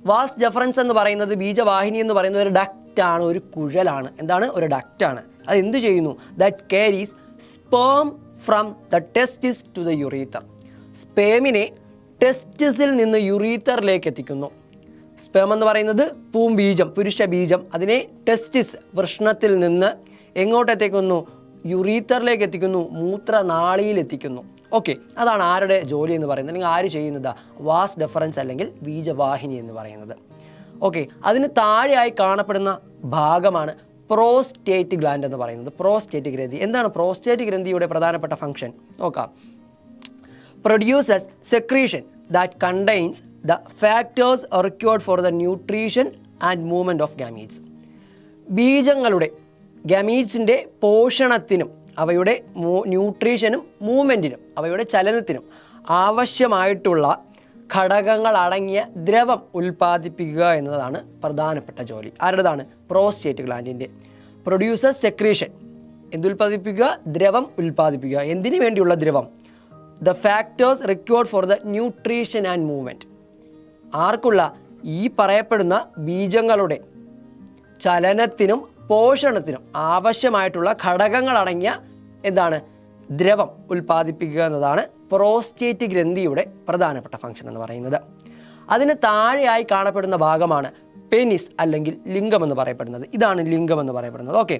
Vas deferens എന്ന് പറയുന്നത്, ബീജവാഹിനി എന്ന് പറയുന്നത് ഒരു ഡക്റ്റാണ്, ഒരു കുഴലാണ്. എന്താണ്? ഒരു ഡക്റ്റാണ്. അത് എന്ത് ചെയ്യുന്നു? That carries sperm from the testis to the urethra. സ്പേമിനെ ടെസ്റ്റിസിൽ നിന്ന് യുറീത്തറിലേക്ക് എത്തിക്കുന്നു. സ്പേം എന്ന് പറയുന്നത് പൂംബീജം, പുരുഷ ബീജം. അതിനെ ടെസ്റ്റിസ് വൃഷ്ണത്തിൽ നിന്ന് എങ്ങോട്ട് എത്തിക്കുന്നു? യുറീത്തറിലേക്ക് എത്തിക്കുന്നു, മൂത്രനാളിയിൽ എത്തിക്കുന്നു. ഓക്കെ, അതാണ് ആരുടെ ജോലി എന്ന് പറയുന്നത്, അല്ലെങ്കിൽ ആര് ചെയ്യുന്നത്? വാസ് ഡിഫറൻസ് അല്ലെങ്കിൽ ബീജവാഹിനി എന്ന് പറയുന്നത്. ഓക്കെ, അതിന് താഴെയായി കാണപ്പെടുന്ന ഭാഗമാണ് പ്രോസ്റ്റേറ്റ് ഗ്ലാൻഡ് എന്ന് പറയുന്നത്. പ്രോസ്റ്റേറ്റ് ഗ്രന്ഥി എന്താണ്? പ്രോസ്റ്റേറ്റ് ഗ്രന്ഥിയുടെ പ്രധാനപ്പെട്ട ഫംഗ്ഷൻ നോക്കാം. produces secretion that contains the factors required for the nutrition and movement of gametes. ബീജങ്ങളുടെ ഗമീറ്റ്സിൻ്റെ പോഷണത്തിനും അവയുടെ ന്യൂട്രീഷനും മൂവ്മെൻറ്റിനും അവയുടെ ചലനത്തിനും ആവശ്യമായിട്ടുള്ള ഘടകങ്ങൾ അടങ്ങിയ ദ്രവം ഉൽപ്പാദിപ്പിക്കുക എന്നതാണ് പ്രധാനപ്പെട്ട ജോലി. ആരുടേതാണ്? പ്രോസ്റ്റേറ്റ് ഗ്ലാൻഡിൻ്റെ. പ്രൊഡ്യൂസസ് സെക്രീഷൻ, എന്തുൽപ്പാദിപ്പിക്കുക? ദ്രവം ഉൽപ്പാദിപ്പിക്കുക. എന്തിനു വേണ്ടിയുള്ള ദ്രവം? The factors required for the nutrition and movement. ആർക്കുള്ള? ഈ പറയപ്പെടുന്ന ബീജങ്ങളുടെ ചലനത്തിനും പോഷണത്തിനും ആവശ്യമായിട്ടുള്ള ഘടകങ്ങളടങ്ങിയ എന്താണ്? ദ്രവം ഉൽപ്പാദിപ്പിക്കുക എന്നതാണ് പ്രോസ്റ്റേറ്റ് ഗ്രന്ഥിയുടെ പ്രധാനപ്പെട്ട ഫംഗ്ഷൻ എന്ന് പറയുന്നത്. അതിന് താഴെയായി കാണപ്പെടുന്ന ഭാഗമാണ് പെനിസ് അല്ലെങ്കിൽ ലിംഗം എന്ന് പറയപ്പെടുന്നത്. ഇതാണ് ലിംഗം എന്ന് പറയപ്പെടുന്നത്. ഓക്കെ,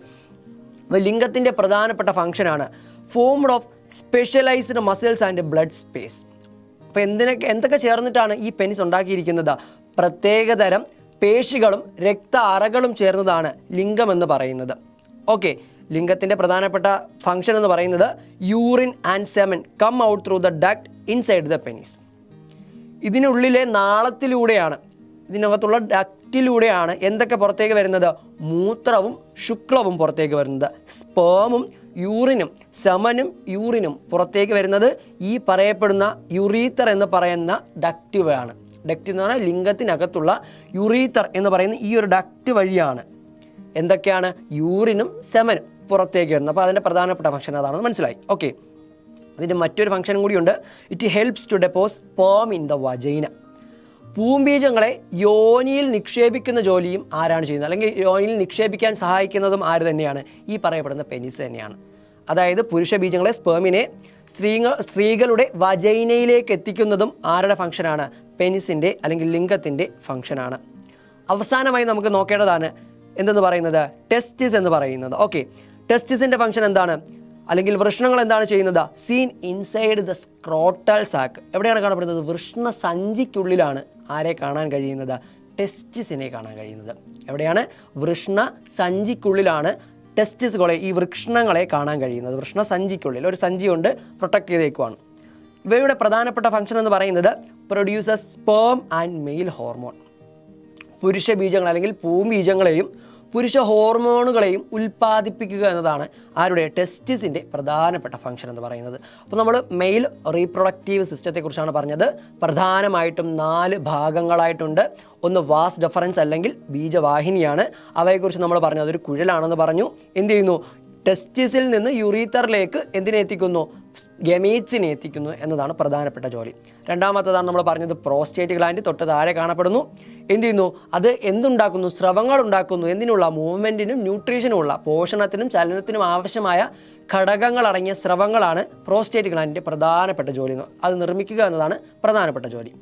അപ്പോൾ ലിംഗത്തിൻ്റെ പ്രധാനപ്പെട്ട ഫംഗ്ഷനാണ് formed of specialised muscles and blood space. അപ്പോൾ എന്തൊക്കെ ചേർന്നിട്ടാണ് ഈ പെനിസ് ഉണ്ടാക്കിയിരിക്കുന്നത്? പ്രത്യേകതരം പേശികളും രക്ത അറകളും ചേർന്നതാണ് ലിംഗം എന്ന് പറയുന്നത്. ഓക്കെ, ലിംഗത്തിൻ്റെ പ്രധാനപ്പെട്ട ഫംഗ്ഷൻ എന്ന് പറയുന്നത് urine and semen come out through the duct inside the penis. ഇതിനുള്ളിലെ നാളത്തിലൂടെയാണ്, ഇതിനകത്തുള്ള ഡക്റ്റിലൂടെയാണ് എന്തൊക്കെ പുറത്തേക്ക് വരുന്നത്? മൂത്രവും ശുക്ലവും പുറത്തേക്ക് വരുന്നത്. സ്പേമും യൂറിനും സെമനും യൂറിനും പുറത്തേക്ക് വരുന്നത് ഈ പറയപ്പെടുന്ന യുറീത്തർ എന്ന് പറയുന്ന ഡക്റ്റ് വഴിയാണ്. ഡക്റ്റ് എന്ന് പറഞ്ഞാൽ ലിംഗത്തിനകത്തുള്ള യുറീത്തർ എന്ന് പറയുന്ന ഈ ഒരു ഡക്റ്റ് വഴിയാണ് എന്തൊക്കെയാണ്? യൂറിനും സെമനും പുറത്തേക്ക് വരുന്നത്. അപ്പോൾ അതിൻ്റെ പ്രധാനപ്പെട്ട ഫംഗ്ഷൻ അതാണെന്ന് മനസ്സിലായി. ഓക്കെ, ഇതിൻ്റെ മറ്റൊരു ഫംഗ്ഷനും കൂടിയുണ്ട്. It helps to deposit sperm in the vagina. പൂംബീജങ്ങളെ യോനിയിൽ നിക്ഷേപിക്കുന്ന ജോലിയും ആരാണ് ചെയ്യുന്നത്? അല്ലെങ്കിൽ യോനിയിൽ നിക്ഷേപിക്കാൻ സഹായിക്കുന്നതും ആര് തന്നെയാണ്? ഈ പറയപ്പെടുന്ന പെനിസ് തന്നെയാണ്. അതായത് പുരുഷ ബീജങ്ങളെ, സ്പേമിനെ സ്ത്രീകളുടെ വജൈനയിലേക്ക് എത്തിക്കുന്നതും ആരുടെ ഫംഗ്ഷനാണ്? പെനിസിൻ്റെ അല്ലെങ്കിൽ ലിംഗത്തിൻ്റെ ഫംഗ്ഷനാണ്. അവസാനമായി നമുക്ക് നോക്കേണ്ടതാണ് എന്തെന്ന് പറയുന്നത്? ടെസ്റ്റിസ് എന്ന് പറയുന്നത്. ഓക്കെ, ടെസ്റ്റിസിൻ്റെ ഫംഗ്ഷൻ എന്താണ്? അല്ലെങ്കിൽ വൃഷ്ണങ്ങൾ എന്താണ് ചെയ്യുന്നത്? Seen inside the scrotal sac. എവിടെയാണ് കാണപ്പെടുന്നത്? വൃഷ്ണ സഞ്ചിക്കുള്ളിലാണ് ആരെ കാണാൻ കഴിയുന്നത്? ടെസ്റ്റിസിനെ കാണാൻ കഴിയുന്നത്. എവിടെയാണ്? വൃഷ്ണ സഞ്ചിക്കുള്ളിലാണ് ടെസ്റ്റിസുകളെ, ഈ വൃഷ്ണങ്ങളെ കാണാൻ കഴിയുന്നത്. വൃഷ്ണ സഞ്ചിക്കുള്ളിൽ ഒരു സഞ്ചി കൊണ്ട് പ്രൊട്ടക്ട് ചെയ്തേക്കുവാണ്. ഇവയുടെ പ്രധാനപ്പെട്ട ഫംഗ്ഷൻ എന്ന് പറയുന്നത് produces sperm and male hormone. പുരുഷ ബീജങ്ങൾ അല്ലെങ്കിൽ പൂംബീജങ്ങളെയും പുരുഷ ഹോർമോണുകളെയും ഉൽപ്പാദിപ്പിക്കുക എന്നതാണ് ആരുടെ? ടെസ്റ്റിസിൻ്റെ പ്രധാനപ്പെട്ട ഫംഗ്ഷൻ എന്ന് പറയുന്നത്. അപ്പോൾ നമ്മൾ മെയിൽ റീപ്രൊഡക്റ്റീവ് സിസ്റ്റത്തെക്കുറിച്ചാണ് പറഞ്ഞത്. പ്രധാനമായിട്ടും 4 ഭാഗങ്ങളായിട്ടുണ്ട്. ഒന്ന് വാസ് ഡിഫറൻസ് അല്ലെങ്കിൽ ബീജവാഹിനിയാണ്. അവയെക്കുറിച്ച് നമ്മൾ പറഞ്ഞു, അതൊരു കുഴലാണെന്ന് പറഞ്ഞു. എന്ത് ചെയ്യുന്നു? ടെസ്റ്റിസിൽ നിന്ന് യുറീത്തറിലേക്ക് എന്തിനെ എത്തിക്കുന്നു? ഗമീറ്റ്സിനെ എത്തിക്കുന്നു എന്നതാണ് പ്രധാനപ്പെട്ട ജോലി. രണ്ടാമത്തേതാണ് നമ്മൾ പറഞ്ഞത് പ്രോസ്റ്റേറ്റ് ഗ്ലാൻഡ്, തൊട്ട് താഴെ കാണപ്പെടുന്നു. എന്ത് ചെയ്യുന്നു? അത് എന്തുണ്ടാക്കുന്നു? സ്രവങ്ങൾ ഉണ്ടാക്കുന്നു. എന്തിനുള്ള? മൂവ്മെൻറ്റിനും ന്യൂട്രീഷനുമുള്ള, പോഷണത്തിനും ചലനത്തിനും ആവശ്യമായ ഘടകങ്ങളടങ്ങിയ സ്രവങ്ങളാണ് പ്രോസ്റ്റേറ്റ് ഗ്ലാൻഡിൻ്റെ പ്രധാനപ്പെട്ട ജോലി. അത് നിർമ്മിക്കുക എന്നതാണ് പ്രധാനപ്പെട്ട ജോലി.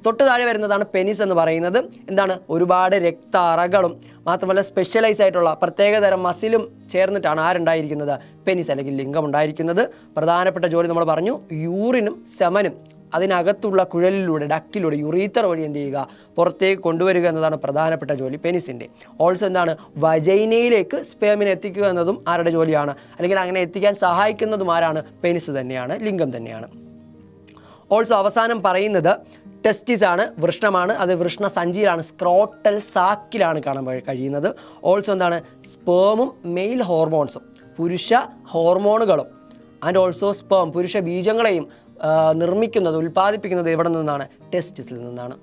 തൊട്ട് താഴെ വരുന്നതാണ് പെനിസ് എന്ന് പറയുന്നത്. എന്താണ്? ഒരുപാട് രക്ത അറകളും മാത്രമല്ല സ്പെഷ്യലൈസ് ആയിട്ടുള്ള പ്രത്യേകതരം മസിലും ചേർന്നിട്ടാണ് ആരുണ്ടായിരിക്കുന്നത്? പെനിസ് അല്ലെങ്കിൽ ലിംഗം ഉണ്ടായിരിക്കുന്നത്. പ്രധാനപ്പെട്ട ജോലി നമ്മൾ പറഞ്ഞു യൂറിനും സെമനും അതിനകത്തുള്ള കുഴലിലൂടെ ഡക്റ്റിലൂടെ യുറീത്തർ വഴി എന്ത് ചെയ്യുക, പുറത്തേക്ക് കൊണ്ടുവരിക എന്നതാണ് പ്രധാനപ്പെട്ട ജോലി പെനിസിൻ്റെ. ഓൾസോ എന്താണ്, വജൈനയിലേക്ക് സ്പേമിനെ എത്തിക്കുക എന്നതും ആരുടെ ജോലിയാണ്, അല്ലെങ്കിൽ അങ്ങനെ എത്തിക്കാൻ സഹായിക്കുന്നതും ആരാണ്, പെനിസ് തന്നെയാണ്, ലിംഗം തന്നെയാണ്. ഓൾസോ അവസാനം പറയുന്നത് ടെസ്റ്റിസ് ആണ്, വൃഷ്ണമാണ്. അത് വൃഷ്ണ സഞ്ചിയിലാണ്, സ്ക്രോട്ടൽ സാക്കിലാണ് കാണാൻ കഴിയുന്നത്. ഓൾസോ എന്താണ്, സ്പേമും മെയിൽ ഹോർമോൺസും, പുരുഷ ഹോർമോണുകളും ആൻഡ് ഓൾസോ സ്പേം, പുരുഷ ബീജങ്ങളെയും നിർമ്മിക്കുന്നത്, ഉൽപ്പാദിപ്പിക്കുന്നത് എവിടെ നിന്നാണ്, ടെസ്റ്റിസിൽ നിന്നാണ്.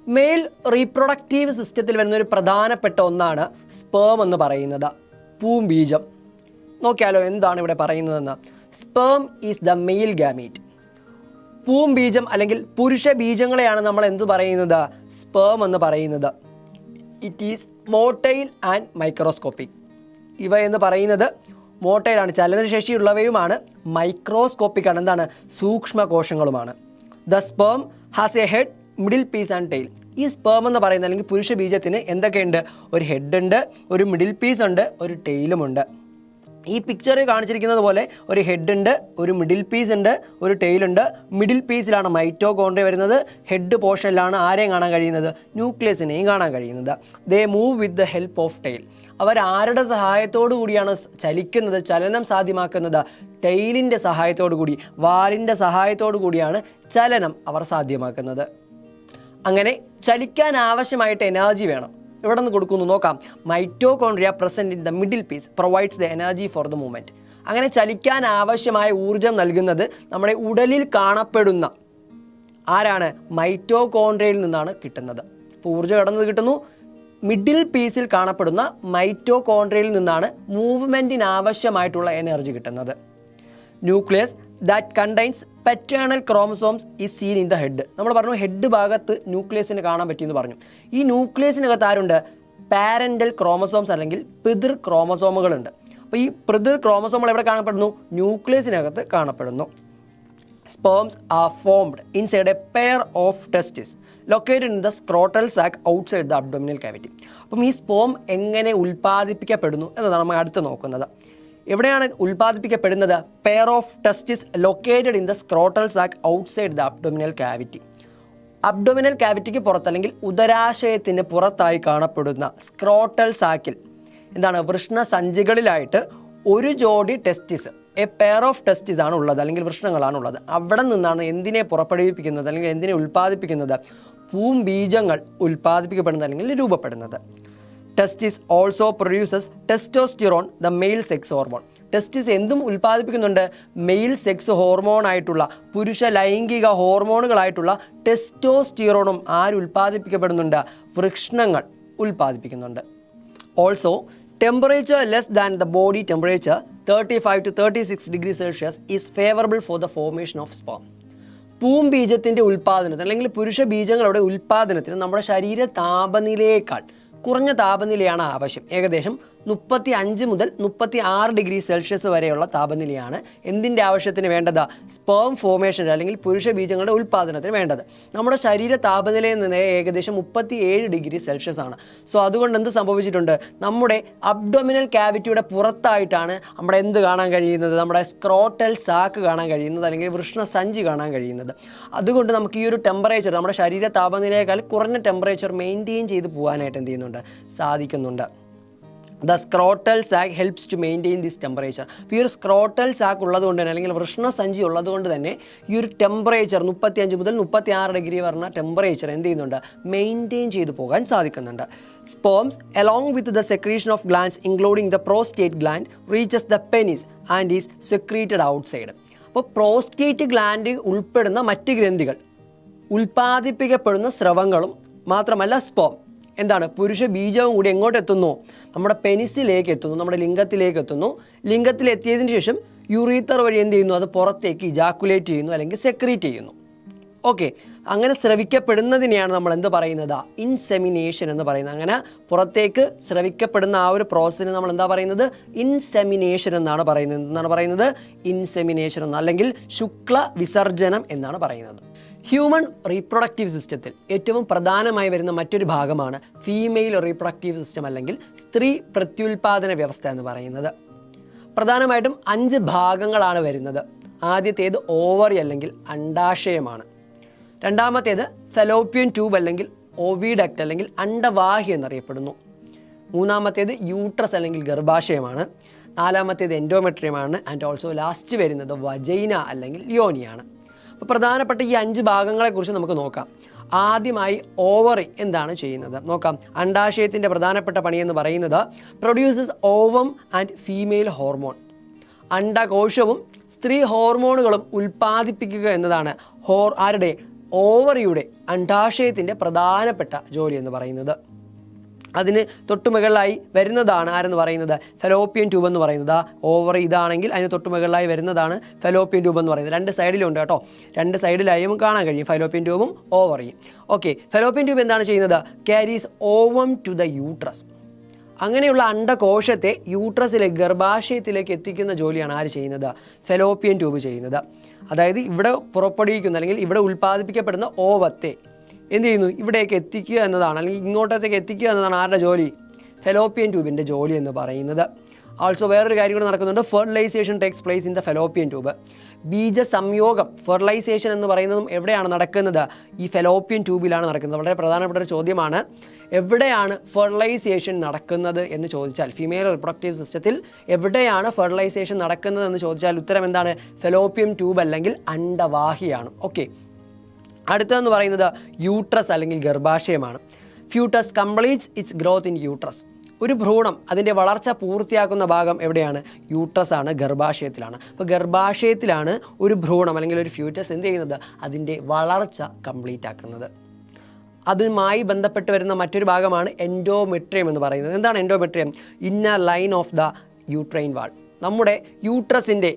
മെയിൽ റീപ്രൊഡക്റ്റീവ് സിസ്റ്റത്തിൽ വരുന്ന ഒരു പ്രധാനപ്പെട്ട ഒന്നാണ് സ്പേം എന്ന് പറയുന്നത്, പൂംബീജം. നോക്കിയാലോ എന്താണ് ഇവിടെ പറയുന്നതെന്ന്. Sperm is the male gamete. പൂംബീജം അല്ലെങ്കിൽ പുരുഷ ബീജങ്ങളെയാണ് നമ്മൾ എന്ത് പറയുന്നത്, സ്പേം എന്ന് പറയുന്നത്. It is motile and microscopic. ഇവ എന്ന് പറയുന്നത് മോട്ടൈലാണ്, ചലനശേഷിയുള്ളവയുമാണ്, മൈക്രോസ്കോപ്പിക് ആണ്, എന്താണ്, സൂക്ഷ്മ കോശങ്ങളുമാണ്. The sperm has a head, middle piece and tail. ഈ സ്പേം എന്ന് പറയുന്നത് അല്ലെങ്കിൽ പുരുഷ ബീജത്തിന് എന്തൊക്കെയുണ്ട്, ഒരു ഹെഡ് ഉണ്ട്, ഒരു മിഡിൽ പീസ് ഉണ്ട്, ഒരു ടെയിലുമുണ്ട്. ഈ പിക്ചറിൽ കാണിച്ചിരിക്കുന്നത് പോലെ ഒരു ഹെഡ് ഉണ്ട്, ഒരു മിഡിൽ പീസ് ഉണ്ട്, ഒരു ടെയിലുണ്ട്. മിഡിൽ പീസിലാണ് മൈറ്റോകോൺഡ്രിയ വരുന്നത്. ഹെഡ് പോർഷനിലാണ് ആരെയും കാണാൻ കഴിയുന്നത്, ന്യൂക്ലിയസിനെയും കാണാൻ കഴിയുന്നത്. They move with the help of tail. അവർ ആരുടെ സഹായത്തോടു കൂടിയാണ് ചലിക്കുന്നത്, ചലനം സാധ്യമാക്കുന്നത്, ടെയിലിൻ്റെ സഹായത്തോടു കൂടി, വാലിൻ്റെ സഹായത്തോടു കൂടിയാണ് ചലനം അവർ സാധ്യമാക്കുന്നത്. അങ്ങനെ ചലിക്കാൻ ആവശ്യമായിട്ട് എനർജി വേണം. ഇവിടെ നിന്ന് കൊടുക്കുന്നു നോക്കാം. Mitochondria present in the middle piece provides the energy for the movement. അങ്ങനെ ചലിക്കാൻ ആവശ്യമായ ഊർജ്ജം നൽകുന്നത് നമ്മുടെ ഉടലിൽ കാണപ്പെടുന്ന ആരാണ്, മൈറ്റോകോൺഡ്രിയയിൽ നിന്നാണ് കിട്ടുന്നത്. ഇപ്പോൾ ഊർജ്ജം എവിടെ നിന്ന് കിട്ടുന്നു, മിഡിൽ പീസിൽ കാണപ്പെടുന്ന മൈറ്റോകോൺഡ്രിയയിൽ നിന്നാണ് മൂവ്മെൻറ്റിന് ആവശ്യമായിട്ടുള്ള എനർജി കിട്ടുന്നത്. Nucleus that contains paternal chromosomes is seen in the head. നമ്മൾ പറഞ്ഞു ഹെഡ് ഭാഗത്ത് ന്യൂക്ലിയസിന് കാണാൻ പറ്റിയെന്ന് പറഞ്ഞു. ഈ ന്യൂക്ലിയസിനകത്ത് ആരുണ്ട്, പാരൻ്റൽ ക്രോമസോംസ് അല്ലെങ്കിൽ പിതൃ ക്രോമസോമുകളുണ്ട്. അപ്പോൾ ഈ പിതൃ ക്രോമസോമുകൾ എവിടെ കാണപ്പെടുന്നു, ന്യൂക്ലിയസിനകത്ത് കാണപ്പെടുന്നു. Sperms are formed inside a pair of testis located in the scrotal sac outside the abdominal cavity. അപ്പം ഈ സ്പേം എങ്ങനെ ഉൽപ്പാദിപ്പിക്കപ്പെടുന്നു എന്നതാണ് നമ്മൾ അടുത്ത് നോക്കുന്നത്. എവിടെയാണ് ഉൽപ്പാദിപ്പിക്കപ്പെടുന്നത്, pair of testis located in the scrotal sac outside the abdominal cavity. Abdominal കാവിറ്റിക്ക് പുറത്ത് അല്ലെങ്കിൽ ഉദരാശയത്തിന് പുറത്തായി കാണപ്പെടുന്ന സ്ക്രോട്ടൽ സാക്കിൽ എന്താണ്, വൃഷ്ണസഞ്ചികളിലായിട്ട് ഒരു ജോഡി ടെസ്റ്റിസ്, എ പെയർ ഓഫ് ടെസ്റ്റിസ് ആണ് ഉള്ളത്, അല്ലെങ്കിൽ വൃഷ്ണങ്ങളാണ് ഉള്ളത്. അവിടെ നിന്നാണ് എന്തിനെ പുറപ്പെടുവിപ്പിക്കുന്നത്, അല്ലെങ്കിൽ എന്തിനെ ഉൽപ്പാദിപ്പിക്കുന്നത്, പൂംബീജങ്ങൾ ഉൽപ്പാദിപ്പിക്കപ്പെടുന്നത് അല്ലെങ്കിൽ രൂപപ്പെടുന്നത്. Testis also produces testosterone, the male sex hormone. Testis എന്തും ഉൽപ്പാദിപ്പിക്കുന്നുണ്ട്, മെയിൽ സെക്സ് ഹോർമോൺ ആയിട്ടുള്ള, പുരുഷ ലൈംഗിക ഹോർമോണുകളായിട്ടുള്ള ടെസ്റ്റോസ്റ്റിറോണും ഉൽപ്പാദിപ്പിക്കപ്പെടുന്നുണ്ട്, വൃഷ്ണങ്ങൾ ഉൽപ്പാദിപ്പിക്കുന്നുണ്ട്. Also temperature less than the body temperature 35 to 36 degrees Celsius is favourable for the formation of sperm. പൂംബീജത്തിൻ്റെ ഉൽപ്പാദനത്തിന് അല്ലെങ്കിൽ പുരുഷ ബീജങ്ങളുടെ ഉൽപ്പാദനത്തിന് നമ്മുടെ ശരീര താപനിലയേക്കാൾ കുറഞ്ഞ താപനിലയാണ് ആവശ്യം. ഏകദേശം 35 മുതൽ 36 ഡിഗ്രി സെൽഷ്യസ് വരെയുള്ള താപനിലയാണ് എന്തിൻ്റെ ആവശ്യത്തിന് വേണ്ടത്, സ്പേം ഫോർമേഷൻ അല്ലെങ്കിൽ പുരുഷ ബീജങ്ങളുടെ ഉൽപ്പാദനത്തിന് വേണ്ടത്. നമ്മുടെ ശരീര താപനിലയിൽ നിന്ന് ഏകദേശം 37 ഡിഗ്രി സെൽഷ്യസ് ആണ്. സോ അതുകൊണ്ട് എന്ത് സംഭവിച്ചിട്ടുണ്ട്, നമ്മുടെ അബ്ഡോമിനൽ കാവിറ്റിയുടെ പുറത്തായിട്ടാണ് നമ്മുടെ എന്ത് കാണാൻ കഴിയുന്നത്, നമ്മുടെ സ്ക്രോട്ടൽ സാക്ക് കാണാൻ കഴിയുന്നത്, അല്ലെങ്കിൽ വൃഷ്ണസഞ്ചി കാണാൻ കഴിയുന്നത്. അതുകൊണ്ട് നമുക്ക് ഈ ഒരു ടെമ്പറേച്ചർ, നമ്മുടെ ശരീര താപനിലയേക്കാൾ കുറഞ്ഞ ടെമ്പറേച്ചർ മെയിൻറ്റെയിൻ ചെയ്ത് പോകാനായിട്ട് എന്ത് ചെയ്യുന്നുണ്ട്, സാധിക്കുന്നുണ്ട്. The scrotal sac helps to maintain this temperature. ഈ ഒരു സ്ക്രോട്ടൽ സാക്ക് ഉള്ളതുകൊണ്ട് തന്നെ, അല്ലെങ്കിൽ വൃഷ്ണസഞ്ചി ഉള്ളതുകൊണ്ട് തന്നെ ഈ ഒരു ടെമ്പറേച്ചർ 35 മുതൽ 36 ഡിഗ്രി വരുന്ന ടെമ്പറേച്ചർ എന്ത് ചെയ്യുന്നുണ്ട്, മെയിൻറ്റെയിൻ ചെയ്തു പോകാൻ സാധിക്കുന്നുണ്ട്. Sperms along with the secretion of glands including the prostate gland reaches the penis and is secreted outside. അപ്പോൾ പ്രോസ്റ്റേറ്റ് ഗ്ലാൻഡ് ഉൾപ്പെടുന്ന മറ്റ് ഗ്രന്ഥികൾ ഉൽപ്പാദിപ്പിക്കപ്പെടുന്ന സ്രവങ്ങളും മാത്രമല്ല സ്പേം എന്താണ്, പുരുഷ ബീജവും കൂടി എങ്ങോട്ട് എത്തുന്നു, നമ്മുടെ പെനിസിലേക്ക് എത്തുന്നു, നമ്മുടെ ലിംഗത്തിലേക്ക് എത്തുന്നു. ലിംഗത്തിലെത്തിയതിന് ശേഷം യൂറീത്തർ വഴി എന്ത് ചെയ്യുന്നു, അത് പുറത്തേക്ക് ഇജാക്കുലേറ്റ് ചെയ്യുന്നു അല്ലെങ്കിൽ സെക്രീറ്റ് ചെയ്യുന്നു. ഓക്കെ, അങ്ങനെ സ്രവിക്കപ്പെടുന്നതിനെയാണ് നമ്മൾ എന്ത് പറയുന്നത്, ഇൻസെമിനേഷൻ എന്ന് പറയുന്നത്. അങ്ങനെ പുറത്തേക്ക് സ്രവിക്കപ്പെടുന്ന ആ ഒരു പ്രോസസ്സിന് നമ്മൾ എന്താ പറയുന്നത്, ഇൻസെമിനേഷൻ എന്നാണ് പറയുന്നത്. എന്താണ് പറയുന്നത്, ഇൻസെമിനേഷൻ എന്ന്, അല്ലെങ്കിൽ ശുക്ല വിസർജനം എന്നാണ് പറയുന്നത്. ഹ്യൂമൻ റീപ്രൊഡക്റ്റീവ് സിസ്റ്റത്തിൽ ഏറ്റവും പ്രധാനമായി വരുന്ന മറ്റൊരു ഭാഗമാണ് ഫീമെയിൽ റീപ്രൊഡക്റ്റീവ് സിസ്റ്റം അല്ലെങ്കിൽ സ്ത്രീ പ്രത്യുൽപാദന വ്യവസ്ഥ എന്ന് പറയുന്നത്. പ്രധാനമായിട്ടും 5 ഭാഗങ്ങളാണ് വരുന്നത്. ആദ്യത്തേത് ഓവറി അല്ലെങ്കിൽ അണ്ഡാശയമാണ്. രണ്ടാമത്തേത് ഫെലോപ്പിയൻ ട്യൂബ് അല്ലെങ്കിൽ ഓവിഡക്റ്റ് അല്ലെങ്കിൽ അണ്ടവാഹി എന്നറിയപ്പെടുന്നു. മൂന്നാമത്തേത് യൂട്രസ് അല്ലെങ്കിൽ ഗർഭാശയമാണ്. നാലാമത്തേത് എൻഡോമെട്രിയമാണ്. ആൻഡ് ഓൾസോ ലാസ്റ്റ് വരുന്നത് വജൈന അല്ലെങ്കിൽ യോനിയാണ്. അപ്പോൾ പ്രധാനപ്പെട്ട ഈ 5 ഭാഗങ്ങളെക്കുറിച്ച് നമുക്ക് നോക്കാം. ആദ്യമായി ഓവറി എന്താണ് ചെയ്യുന്നത് നോക്കാം. അണ്ടാശയത്തിൻ്റെ പ്രധാനപ്പെട്ട പണിയെന്ന് പറയുന്നത് produces ovum and female hormone. അണ്ടകോശവും സ്ത്രീ ഹോർമോണുകളും ഉൽപ്പാദിപ്പിക്കുക എന്നതാണ് ആരുടെ ഓവറിയുടെ അണ്ടാശയത്തിൻ്റെ പ്രധാനപ്പെട്ട ജോലി എന്ന് പറയുന്നത്. അതിന് തൊട്ടുമുകളിലായി വരുന്നതാണ് ആരെന്ന് പറയുന്നത് ഫെലോപ്പിയൻ ട്യൂബ് എന്ന് പറയുന്നത്. ഓവറി ഇതാണെങ്കിൽ അതിന് തൊട്ടുമുകളിലായി വരുന്നതാണ് ഫെലോപ്പിയൻ ട്യൂബ് എന്ന് പറയുന്നത്. 2 സൈഡിലുണ്ട് കേട്ടോ, 2 സൈഡിലായും കാണാൻ കഴിയും ഫെലോപ്പിയൻ ട്യൂബും ഓവറിയും. ഓക്കെ, ഫെലോപ്പിയൻ ട്യൂബ് എന്താണ് ചെയ്യുന്നത്? Carries ovum to the uterus. അങ്ങനെയുള്ള അണ്ടകോശത്തെ യൂട്രസിലെ ഗർഭാശയത്തിലേക്ക് എത്തിക്കുന്ന ജോലിയാണ് ആര് ചെയ്യുന്നത്? ഫെലോപ്പിയൻ ട്യൂബ് ചെയ്യുന്നത്. അതായത് ഇവിടെ പുറപ്പെടുവിക്കുന്ന അല്ലെങ്കിൽ ഇവിടെ ഉൽപ്പാദിപ്പിക്കപ്പെടുന്ന ഓവത്തെ എന്ത് ചെയ്യുന്നു? ഇവിടേക്ക് എത്തിക്കുക എന്നതാണ്, അല്ലെങ്കിൽ ഇങ്ങോട്ടത്തേക്ക് എത്തിക്കുക എന്നതാണ് ആരുടെ ജോലി? ഫെലോപ്പിയൻ ട്യൂബിൻ്റെ ജോലി എന്ന് പറയുന്നത്. ആൾസോ വേറൊരു കാര്യം കൂടെ നടക്കുന്നുണ്ട്. Fertilization takes place in the fallopian tube. ബീജസംയോഗം, ഫെർട്ടിലൈസേഷൻ എന്ന് പറയുന്നതും എവിടെയാണ് നടക്കുന്നത്? ഈ ഫെലോപ്പിയൻ ട്യൂബിലാണ് നടക്കുന്നത്. വളരെ പ്രധാനപ്പെട്ട ഒരു ചോദ്യമാണ്. എവിടെയാണ് ഫെർട്ടിലൈസേഷൻ നടക്കുന്നത് എന്ന് ചോദിച്ചാൽ, ഫീമെയിൽ റിപ്രൊഡക്റ്റീവ് സിസ്റ്റത്തിൽ എവിടെയാണ് ഫെർട്ടിലൈസേഷൻ നടക്കുന്നത് എന്ന് ചോദിച്ചാൽ ഉത്തരം എന്താണ്? ഫെലോപ്പിയൻ ട്യൂബ് അല്ലെങ്കിൽ അണ്ടവാഹിയാണ്. ഓക്കെ, അടുത്തതെന്ന് പറയുന്നത് യൂട്രസ് അല്ലെങ്കിൽ ഗർഭാശയമാണ്. Foetus completes its growth in uterus. ഒരു ഭ്രൂണം അതിൻ്റെ വളർച്ച പൂർത്തിയാക്കുന്ന ഭാഗം എവിടെയാണ്? യൂട്രസ് ആണ്, ഗർഭാശയത്തിലാണ്. അപ്പോൾ ഗർഭാശയത്തിലാണ് ഒരു ഭ്രൂണം അല്ലെങ്കിൽ ഒരു ഫ്യൂറ്റസ് എന്ത് ചെയ്യുന്നത്? അതിൻ്റെ വളർച്ച കംപ്ലീറ്റ് ആക്കുന്നത്. അതുമായി ബന്ധപ്പെട്ട് വരുന്ന മറ്റൊരു ഭാഗമാണ് എൻഡോമെട്രിയം എന്ന് പറയുന്നത്. എന്താണ് endometrium? Inner line of the uterine wall. നമ്മുടെ യൂട്രസിൻ്റെ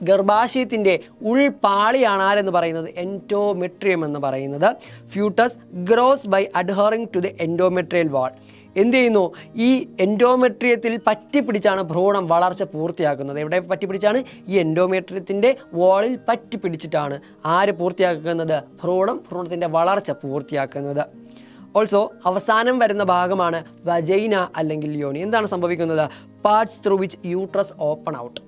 ഗർഭാശയത്തിൻ്റെ ഉൾപാളിയാണ് ആരെന്ന് പറയുന്നത്? എൻഡോമെട്രിയം എന്ന് പറയുന്നത്. Foetus grows by adhering to the endometrial wall. എന്ത് ചെയ്യുന്നു? ഈ എൻഡോമെട്രിയത്തിൽ പറ്റിപ്പിടിച്ചാണ് ഭ്രൂണം വളർച്ച പൂർത്തിയാക്കുന്നത്. എവിടെ പറ്റിപ്പിടിച്ചാണ്? ഈ എൻഡോമെട്രിയത്തിൻ്റെ വാളിൽ പറ്റിപ്പിടിച്ചിട്ടാണ് ആര് പൂർത്തിയാക്കുന്നത്? ഭ്രൂണത്തിൻ്റെ വളർച്ച പൂർത്തിയാക്കുന്നത്. ഓൾസോ അവസാനം വരുന്ന ഭാഗമാണ് വജൈന അല്ലെങ്കിൽ യോനി. എന്താണ് സംഭവിക്കുന്നത്? Parts through which uterus open out.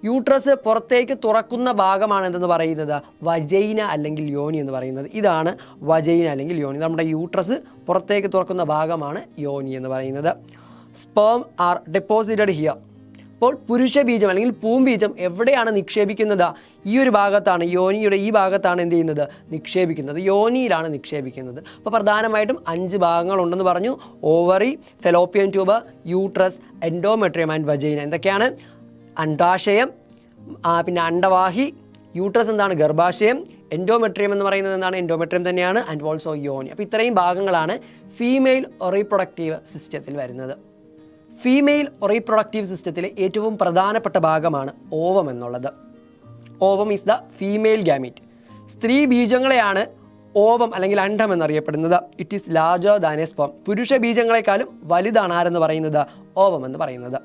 Uterus പുറത്തേക്ക് തുറക്കുന്ന ഭാഗമാണ് എന്തെന്ന് പറയുന്നത്? വജൈന അല്ലെങ്കിൽ യോനി എന്ന് പറയുന്നത്. ഇതാണ് വജൈന അല്ലെങ്കിൽ യോനി. നമ്മുടെ യൂട്രസ് പുറത്തേക്ക് തുറക്കുന്ന ഭാഗമാണ് യോനി എന്ന് പറയുന്നത്. Sperm R deposited here. അപ്പോൾ പുരുഷ ബീജം അല്ലെങ്കിൽ പൂമ്പീജം എവിടെയാണ് നിക്ഷേപിക്കുന്നത്? ഈ ഒരു ഭാഗത്താണ്, യോനിയുടെ ഈ ഭാഗത്താണ് എന്ത് ചെയ്യുന്നത്? നിക്ഷേപിക്കുന്നത്. യോനിയിലാണ് നിക്ഷേപിക്കുന്നത്. അപ്പോൾ പ്രധാനമായിട്ടും 5 ഭാഗങ്ങളുണ്ടെന്ന് പറഞ്ഞു. Ovary, fallopian tube, uterus, endometrium and vagina. എന്തൊക്കെയാണ്? അണ്ടാശയം, പിന്നെ അണ്ടവാഹി, യൂട്രസ് എന്താണ്? ഗർഭാശയം, എൻഡോമെട്രിയം എന്ന് പറയുന്നത് എന്താണ്? എൻഡോമെട്രിയം തന്നെയാണ്. ആൻഡ് ഓൾസോ യോനി. അപ്പോൾ ഇത്രയും ഭാഗങ്ങളാണ് ഫീമെയിൽ റീപ്രൊഡക്റ്റീവ് സിസ്റ്റത്തിൽ വരുന്നത്. ഫീമെയിൽ റീപ്രൊഡക്റ്റീവ് സിസ്റ്റത്തിലെ ഏറ്റവും പ്രധാനപ്പെട്ട ഭാഗമാണ് ഓവം എന്നുള്ളത്. Ovum is the female gamete. സ്ത്രീ ബീജങ്ങളെയാണ് ഓവം അല്ലെങ്കിൽ അണ്ഡം എന്നറിയപ്പെടുന്നത്. It is larger than a sperm. പുരുഷ ബീജങ്ങളെക്കാളും വലുതാണ് ആരെന്ന് പറയുന്നത്? ഓവം എന്ന് പറയുന്നത്.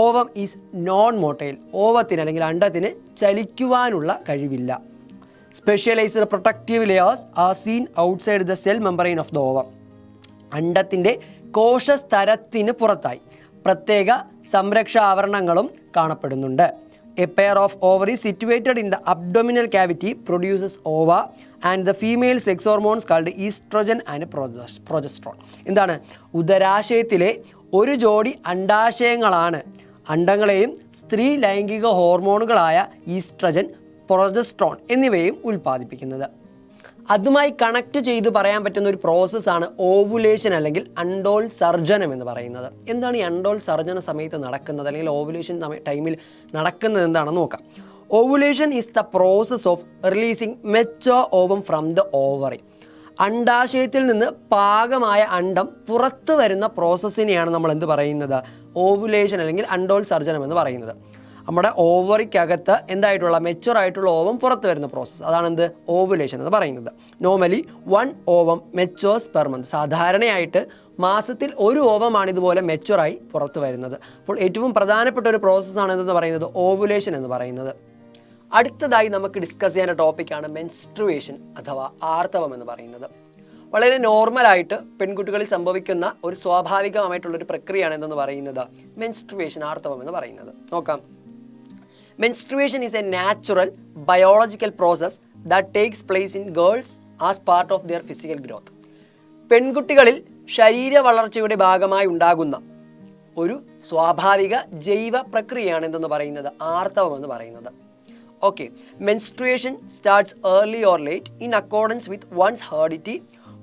Ovum is non motile. ഓവത്തിന് അല്ലെങ്കിൽ അണ്ഡത്തിന് ചലിക്കുവാനുള്ള കഴിവില്ല. Specialised protective layers are seen outside the cell membrane of the ovum. അണ്ഡത്തിൻ്റെ കോശസ്തരത്തിന് പുറത്തായി പ്രത്യേക സംരക്ഷാ ആവരണങ്ങളും കാണപ്പെടുന്നുണ്ട്. A pair of ovary situated in the abdominal cavity produces ova and the female sex hormones called oestrogen and progesterone. എന്താണ്? ഉദരാശയത്തിലെ ഒരു ജോഡി അണ്ടാശയങ്ങളാണ് അണ്ടങ്ങളെയും സ്ത്രീ ലൈംഗിക ഹോർമോണുകളായ ഈസ്ട്രജൻ, പ്രൊജസ്ട്രോൺ എന്നിവയും ഉൽപ്പാദിപ്പിക്കുന്നത്. അതുമായി കണക്ട് ചെയ്ത് പറയാൻ പറ്റുന്ന ഒരു പ്രോസസ്സാണ് ഓവുലേഷൻ അല്ലെങ്കിൽ അണ്ടോത്സർജനം എന്ന് പറയുന്നത്. എന്താണ് ഈ അണ്ടോത്സർജന സമയത്ത് നടക്കുന്നത് അല്ലെങ്കിൽ ഓവുലേഷൻ ടൈമിൽ നടക്കുന്നത് എന്താണെന്ന് നോക്കാം. Ovulation is the process of releasing mature ovum from the ovary. അണ്ടാശയത്തിൽ നിന്ന് പാകമായ അണ്ടം പുറത്തു വരുന്ന പ്രോസസ്സിനെയാണ് നമ്മൾ എന്ത് പറയുന്നത്? ഓവുലേഷൻ അല്ലെങ്കിൽ അണ്ടോത്സർജനം എന്ന് പറയുന്നത്. നമ്മുടെ ഓവറിക്കകത്ത് എന്തായിട്ടുള്ള മെച്ചുവർ ആയിട്ടുള്ള ഓവം പുറത്തു വരുന്ന പ്രോസസ്സ്, അതാണ് എന്ത്? ഓവുലേഷൻ എന്ന് പറയുന്നത്. Normally 1 ovum matures per month. സാധാരണയായിട്ട് മാസത്തിൽ 1 ഓവമാണ് ഇതുപോലെ മെച്ചുവറായി പുറത്തു വരുന്നത്. അപ്പോൾ ഏറ്റവും പ്രധാനപ്പെട്ട ഒരു പ്രോസസ്സാണ് എന്തെന്ന് പറയുന്നത്? ഓവുലേഷൻ എന്ന് പറയുന്നത്. അടുത്തതായി നമുക്ക് ഡിസ്കസ് ചെയ്യേണ്ട ടോപ്പിക്കാണ് മെൻസ്ട്രുവേഷൻ അഥവാ ആർത്തവം എന്ന് പറയുന്നത്. വളരെ നോർമലായിട്ട് പെൺകുട്ടികളിൽ സംഭവിക്കുന്ന ഒരു സ്വാഭാവികമായിട്ടുള്ളൊരു പ്രക്രിയയാണ് എന്തെന്ന് പറയുന്നത്? മെൻസ്ട്രുവേഷൻ, ആർത്തവം എന്ന് പറയുന്നത്. നോക്കാം. Menstruation is a natural biological process that takes place in girls as part of their physical growth. പെൺകുട്ടികളിൽ ശരീര വളർച്ചയുടെ ഭാഗമായി ഉണ്ടാകുന്ന ഒരു സ്വാഭാവിക ജൈവ പ്രക്രിയയാണ് എന്തെന്ന് പറയുന്നത്, ആർത്തവം എന്ന് പറയുന്നത്. Okay, menstruation starts early or late in accordance with once heredity,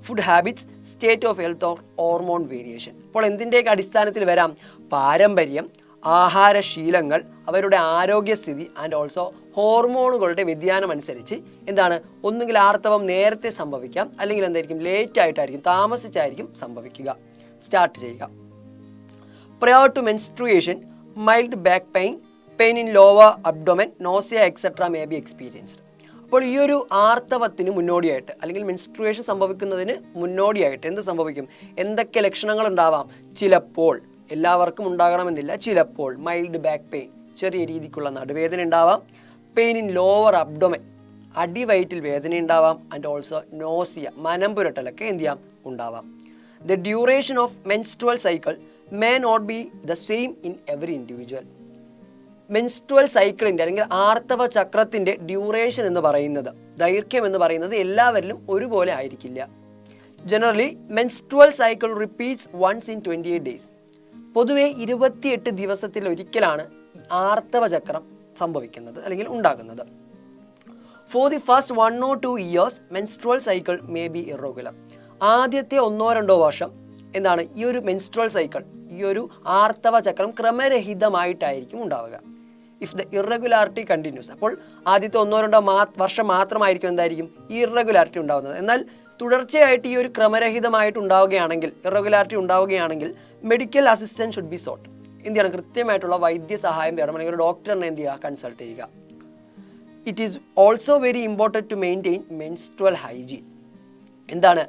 food habits, state of health or hormone variation. അപ്പോൾ എന്തിൻ്റെയൊക്കെ അടിസ്ഥാനത്തിൽ വരാം? പാരമ്പര്യം, ആഹാരശീലങ്ങൾ, അവരുടെ ആരോഗ്യസ്ഥിതി ആൻഡ് ഓൾസോ ഹോർമോണുകളുടെ വ്യതിയാനം അനുസരിച്ച് എന്താണ്, ഒന്നുകിൽ ആർത്തവം നേരത്തെ സംഭവിക്കാം, അല്ലെങ്കിൽ എന്തായിരിക്കും, ലേറ്റ് ആയിട്ടായിരിക്കും, താമസിച്ചായിരിക്കും സംഭവിക്കുക, സ്റ്റാർട്ട് ചെയ്യുക. Prior to menstruation mild back pain, pain in lower abdomen, nausea etcetera may be experienced. അപ്പോൾ ഈ ഒരു ആർത്തവത്തിന് മുന്നോടിയായിട്ട് അല്ലെങ്കിൽ മെൻസ്ട്രുവേഷൻ സംഭവിക്കുന്നതിന് മുന്നോടിയായിട്ട് എന്ത് സംഭവിക്കും? എന്തൊക്കെ ലക്ഷണങ്ങൾ ഉണ്ടാവാം? ചിലപ്പോൾ, എല്ലാവർക്കും ഉണ്ടാകണമെന്നില്ല, ചിലപ്പോൾ മൈൽഡ് ബാക്ക് പെയിൻ, ചെറിയ രീതിക്കുള്ള നടുവേദന ഉണ്ടാവാം. പെയിൻ ഇൻ ലോവർ അബ്ഡോമൻ, അടിവയറ്റിൽ വേദന ഉണ്ടാവാം. ആൻഡ് ഓൾസോ നോസിയ, മനം പുരട്ടലൊക്കെ എന്ത് ചെയ്യാം, ഉണ്ടാവാം. The duration of menstrual cycle may not be the same in every individual. Menstrual സൈക്കിളിൻ്റെ അല്ലെങ്കിൽ ആർത്തവ ചക്രത്തിൻ്റെ ഡ്യൂറേഷൻ എന്ന് പറയുന്നത്, ദൈർഘ്യം എന്ന് പറയുന്നത് എല്ലാവരിലും ഒരുപോലെ ആയിരിക്കില്ല. Generally menstrual cycle repeats once in 28 days. പൊതുവെ 28 ദിവസത്തിൽ ഒരിക്കലാണ് ആർത്തവ ചക്രം സംഭവിക്കുന്നത് അല്ലെങ്കിൽ ഉണ്ടാകുന്നത്. For the first 1 or 2 years menstrual cycle may be irregular. ആദ്യത്തെ 1-2 വർഷം എന്താണ്, ഈ ഒരു മെൻസ്ട്രുവൽ സൈക്കിൾ, ഈ ഒരു ആർത്തവ ചക്രം ക്രമരഹിതമായിട്ടായിരിക്കും ഉണ്ടാവുക. ഇഫ് ദ ഇറഗുലാരിറ്റി കണ്ടിന്യൂസ്, അപ്പോൾ ആദ്യത്തെ 1-2 വർഷം മാത്രമായിരിക്കും എന്തായിരിക്കും ഈ ഇറഗുലാരിറ്റി ഉണ്ടാകുന്നത്. എന്നാൽ തുടർച്ചയായിട്ട് ഈ ഒരു ക്രമരഹിതമായിട്ട് ഉണ്ടാവുകയാണെങ്കിൽ, ഇറഗുലാരിറ്റി ഉണ്ടാവുകയാണെങ്കിൽ medical assistance should be sought. എന്ത് ചെയ്യണം? കൃത്യമായിട്ടുള്ള വൈദ്യസഹായം വേണം, അല്ലെങ്കിൽ ഒരു ഡോക്ടറിനെ എന്ത് ചെയ്യുക, കൺസൾട്ട് ചെയ്യുക. It is also very important to maintain menstrual hygiene. എന്താണ്?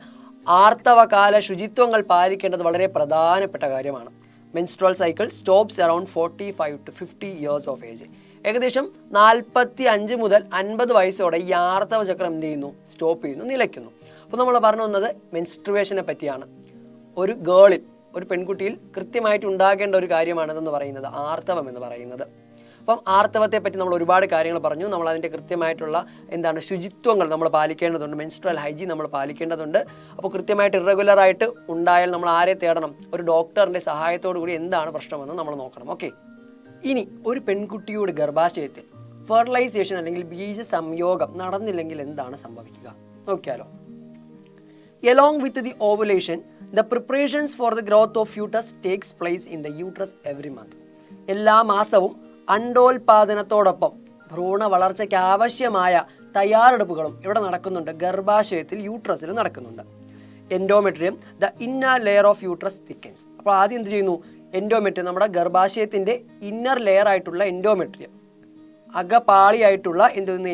ആർത്തവകാല ശുചിത്വങ്ങൾ പാലിക്കേണ്ടത് വളരെ പ്രധാനപ്പെട്ട കാര്യമാണ്. Menstrual cycle stops around 45 to 50 years of age. ഏകദേശം 45 മുതൽ 50 വയസ്സോടെ ഈ ആർത്തവ ചക്രം എന്ത് ചെയ്യുന്നു? സ്റ്റോപ്പ് ചെയ്യുന്നു, നിലയ്ക്കുന്നു. അപ്പോൾ നമ്മൾ പറഞ്ഞു വന്നത് മെൻസ്ട്രുവേഷനെ പറ്റിയാണ്. ഒരു ഗേളിൽ, ഒരു പെൺകുട്ടിയിൽ കൃത്യമായിട്ട് ഉണ്ടാകേണ്ട ഒരു കാര്യമാണെന്ന് പറയുന്നത് ആർത്തവം എന്ന് പറയുന്നത്. അപ്പം ആർത്തവത്തെ പറ്റി നമ്മൾ ഒരുപാട് കാര്യങ്ങൾ പറഞ്ഞു. നമ്മൾ അതിൻ്റെ കൃത്യമായിട്ടുള്ള എന്താണ് ശുചിത്വങ്ങൾ നമ്മൾ പാലിക്കേണ്ടതുണ്ട്, മെൻസ്ട്രുവൽ ഹൈജീൻ നമ്മൾ പാലിക്കേണ്ടതുണ്ട്. അപ്പോൾ കൃത്യമായിട്ട് ഇറഗുലറായിട്ട് ഉണ്ടായാൽ നമ്മൾ ആരെ തേടണം? ഒരു ഡോക്ടറിൻ്റെ സഹായത്തോടു കൂടി എന്താണ് പ്രശ്നമെന്ന് നമ്മൾ നോക്കണം. ഓക്കെ, ഇനി ഒരു പെൺകുട്ടിയുടെ ഗർഭാശയത്തിൽ ഫെർട്ടിലൈസേഷൻ അല്ലെങ്കിൽ ബീജ സംയോഗം നടന്നില്ലെങ്കിൽ എന്താണ് സംഭവിക്കുക നോക്കിയാലോ. Along with the ovulation, the preparations for the growth of fetus takes place in the uterus every month. എല്ലാ മാസവും അണ്ടോൽപാദനത്തോടൊപ്പം ഭ്രൂണ വളർച്ചയ്ക്ക് ആവശ്യമായ തയ്യാറെടുപ്പുകളും ഇവിടെ നടക്കുന്നുണ്ട്, ഗർഭാശയത്തിൽ, യൂട്രസിൽ നടക്കുന്നുണ്ട്. Endometrium, the inner layer of uterus thickens. അപ്പോൾ ആദ്യം എന്ത് ചെയ്യുന്നു? എൻഡോമെട്രിയം, നമ്മുടെ ഗർഭാശയത്തിൻ്റെ ഇന്നർ ലെയർ ആയിട്ടുള്ള എൻഡോമെട്രിയം, അകപാളിയായിട്ടുള്ള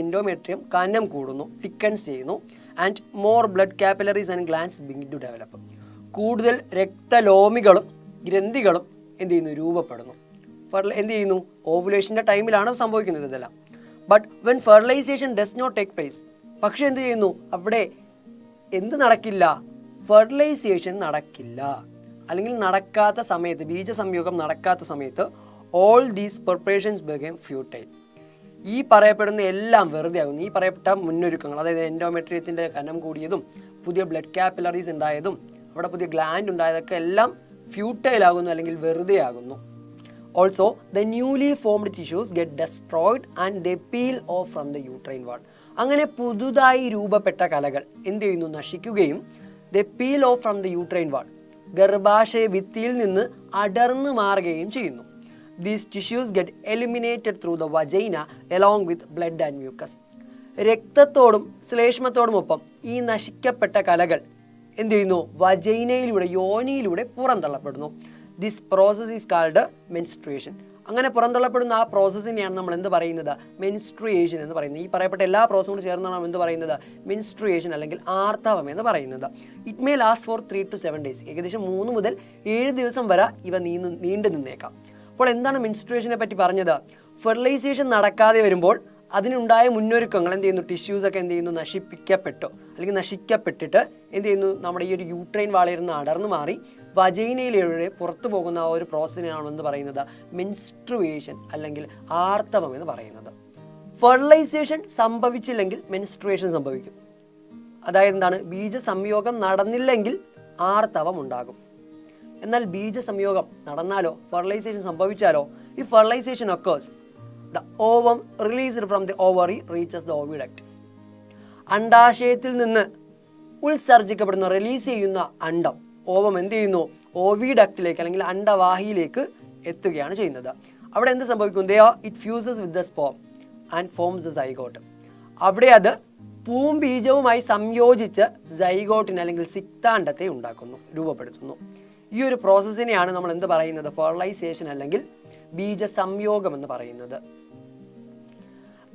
എൻഡോമെട്രിയം കനം കൂടുന്നു, തിക്കൻസ് ചെയ്യുന്നു. And more blood capillaries and glands begin to develop. കൂടുതൽ രക്തലോമികളും ഗ്രന്ഥികളും എന്ത് ചെയ്യുന്നു? രൂപപ്പെടുന്നു. എന്ത് ചെയ്യുന്നു? ഓവുലേഷൻ്റെ ടൈമിലാണ് സംഭവിക്കുന്നത് ഇതെല്ലാം. But when fertilisation does not take place, പക്ഷെ എന്ത് ചെയ്യുന്നു? അവിടെ എന്ത് നടക്കില്ല? ഫെർട്ടിലൈസേഷൻ നടക്കില്ല. അല്ലെങ്കിൽ നടക്കാത്ത സമയത്ത്, ബീജസംയോഗം നടക്കാത്ത സമയത്ത് all these preparations become futile. ഈ പറയപ്പെടുന്ന എല്ലാം വെറുതെ ആകുന്നു. ഈ പറയപ്പെട്ട മുന്നൊരുക്കങ്ങൾ, അതായത് എൻഡോമെട്രിയത്തിൻ്റെ കനം കൂടിയതും പുതിയ ബ്ലഡ് കാപ്പിലറീസ് ഉണ്ടായതും അവിടെ പുതിയ ഗ്ലാൻഡ് ഉണ്ടായതൊക്കെ എല്ലാം ഫ്യൂട്ടൈൽ ആകുന്നു, അല്ലെങ്കിൽ വെറുതെ ആകുന്നു. Also the newly formed tissues get destroyed and they peel off from the uterine wall. അങ്ങനെ പുതുതായി രൂപപ്പെട്ട കലകൾ എന്ത് ചെയ്യുന്നു? നശിക്കുകയും they peel off from the uterine wall, ഗർഭാശയ ഭിത്തിയിൽ നിന്ന് അടർന്നു മാറുകയും ചെയ്യുന്നു. These tissues get eliminated through the vagina along with blood and mucus. രക്തത്തോടും ശ്ലേഷ്മത്തോടുമൊപ്പം ഈ നശിക്കപ്പെട്ട കലകൾ എന്ത് ചെയ്യുന്നു? വജൈനയിലൂടെ, യോനിയിലൂടെ പുറന്തള്ളപ്പെടുന്നു. This process is called menstruation. അങ്ങനെ പുറന്തള്ളപ്പെടുന്ന ആ പ്രോസസ്സിനെയാണ് നമ്മൾ എന്ത് പറയുന്നത്? മെൻസ്ട്രുയേഷൻ എന്ന് പറയുന്നത്. ഈ പറയപ്പെട്ട എല്ലാ പ്രോസസ്സും കൂടി ചേർന്നാണ് എന്ത് പറയുന്നത്? മെൻസ്ട്രുയേഷൻ അല്ലെങ്കിൽ ആർത്തവം എന്ന് പറയുന്നത്. It may last for 3 to 7 days. ഏകദേശം 3 മുതൽ 7 ദിവസം വരെ ഇവ നീണ്ടു നിന്നേക്കാം. അപ്പോൾ എന്താണ് മെൻസ്ട്രുവേഷനെ പറ്റി പറഞ്ഞത്? ഫെർട്ടിലൈസേഷൻ നടക്കാതെ വരുമ്പോൾ അതിനുണ്ടായ മുന്നൊരുക്കങ്ങൾ എന്ത് ചെയ്യുന്നു? ടിഷ്യൂസൊക്കെ എന്ത് ചെയ്യുന്നു? നശിപ്പിക്കപ്പെട്ടു, അല്ലെങ്കിൽ നശിക്കപ്പെട്ടിട്ട് എന്ത് ചെയ്യുന്നു? നമ്മുടെ ഈ ഒരു യൂട്രൈൻ വാളയിൽ നിന്ന് അടർന്നു മാറി വജൈനയിലൂടെ പുറത്തു പോകുന്ന ആ ഒരു പ്രോസസ്സിനാണ് എന്ന് പറയുന്നത് മെൻസ്ട്രുവേഷൻ അല്ലെങ്കിൽ ആർത്തവം എന്ന് പറയുന്നത്. ഫെർട്ടിലൈസേഷൻ സംഭവിച്ചില്ലെങ്കിൽ മെൻസ്ട്രുവേഷൻ സംഭവിക്കും. അതായത് എന്താണ്, ബീജസംയോഗം നടന്നില്ലെങ്കിൽ ആർത്തവം ഉണ്ടാകും. എന്നാൽ ബീജസംയോഗം നടന്നാലോ, ഫെർട്ടിലൈസേഷൻ സംഭവിച്ചാലോ, ഈ fertilization occurs, the ovum released from the ovary reaches the oviduct. അണ്ടാശയത്തിൽ നിന്ന് ഉത്സർജിക്കപ്പെടുന്ന, റിലീസ് ചെയ്യുന്ന അണ്ഡം, ഓവം എന്ത് ചെയ്യുന്നു, ഓവിഡക്റ്റിലേക്ക് അല്ലെങ്കിൽ അണ്ടവാഹിയിലേക്ക് എത്തുകയാണ് ചെയ്യുന്നത്. അവിടെ എന്ത് സംഭവിക്കും, it fuses with the sperm and forms the zygote. അവിടെ അത് പൂവും ബീജവുമായി സംയോജിച്ച് സൈഗോട്ടിനെ അല്ലെങ്കിൽ സിക്താണ്ഡത്തെ ഉണ്ടാക്കുന്നു, രൂപപ്പെടുത്തുന്നു. ഈ ഒരു പ്രോസസ്സിനെയാണ് നമ്മൾ എന്ത് പറയുന്നത്, ഫെർട്ടിലൈസേഷൻ അല്ലെങ്കിൽ ബീജസംയോഗം എന്ന് പറയുന്നത്.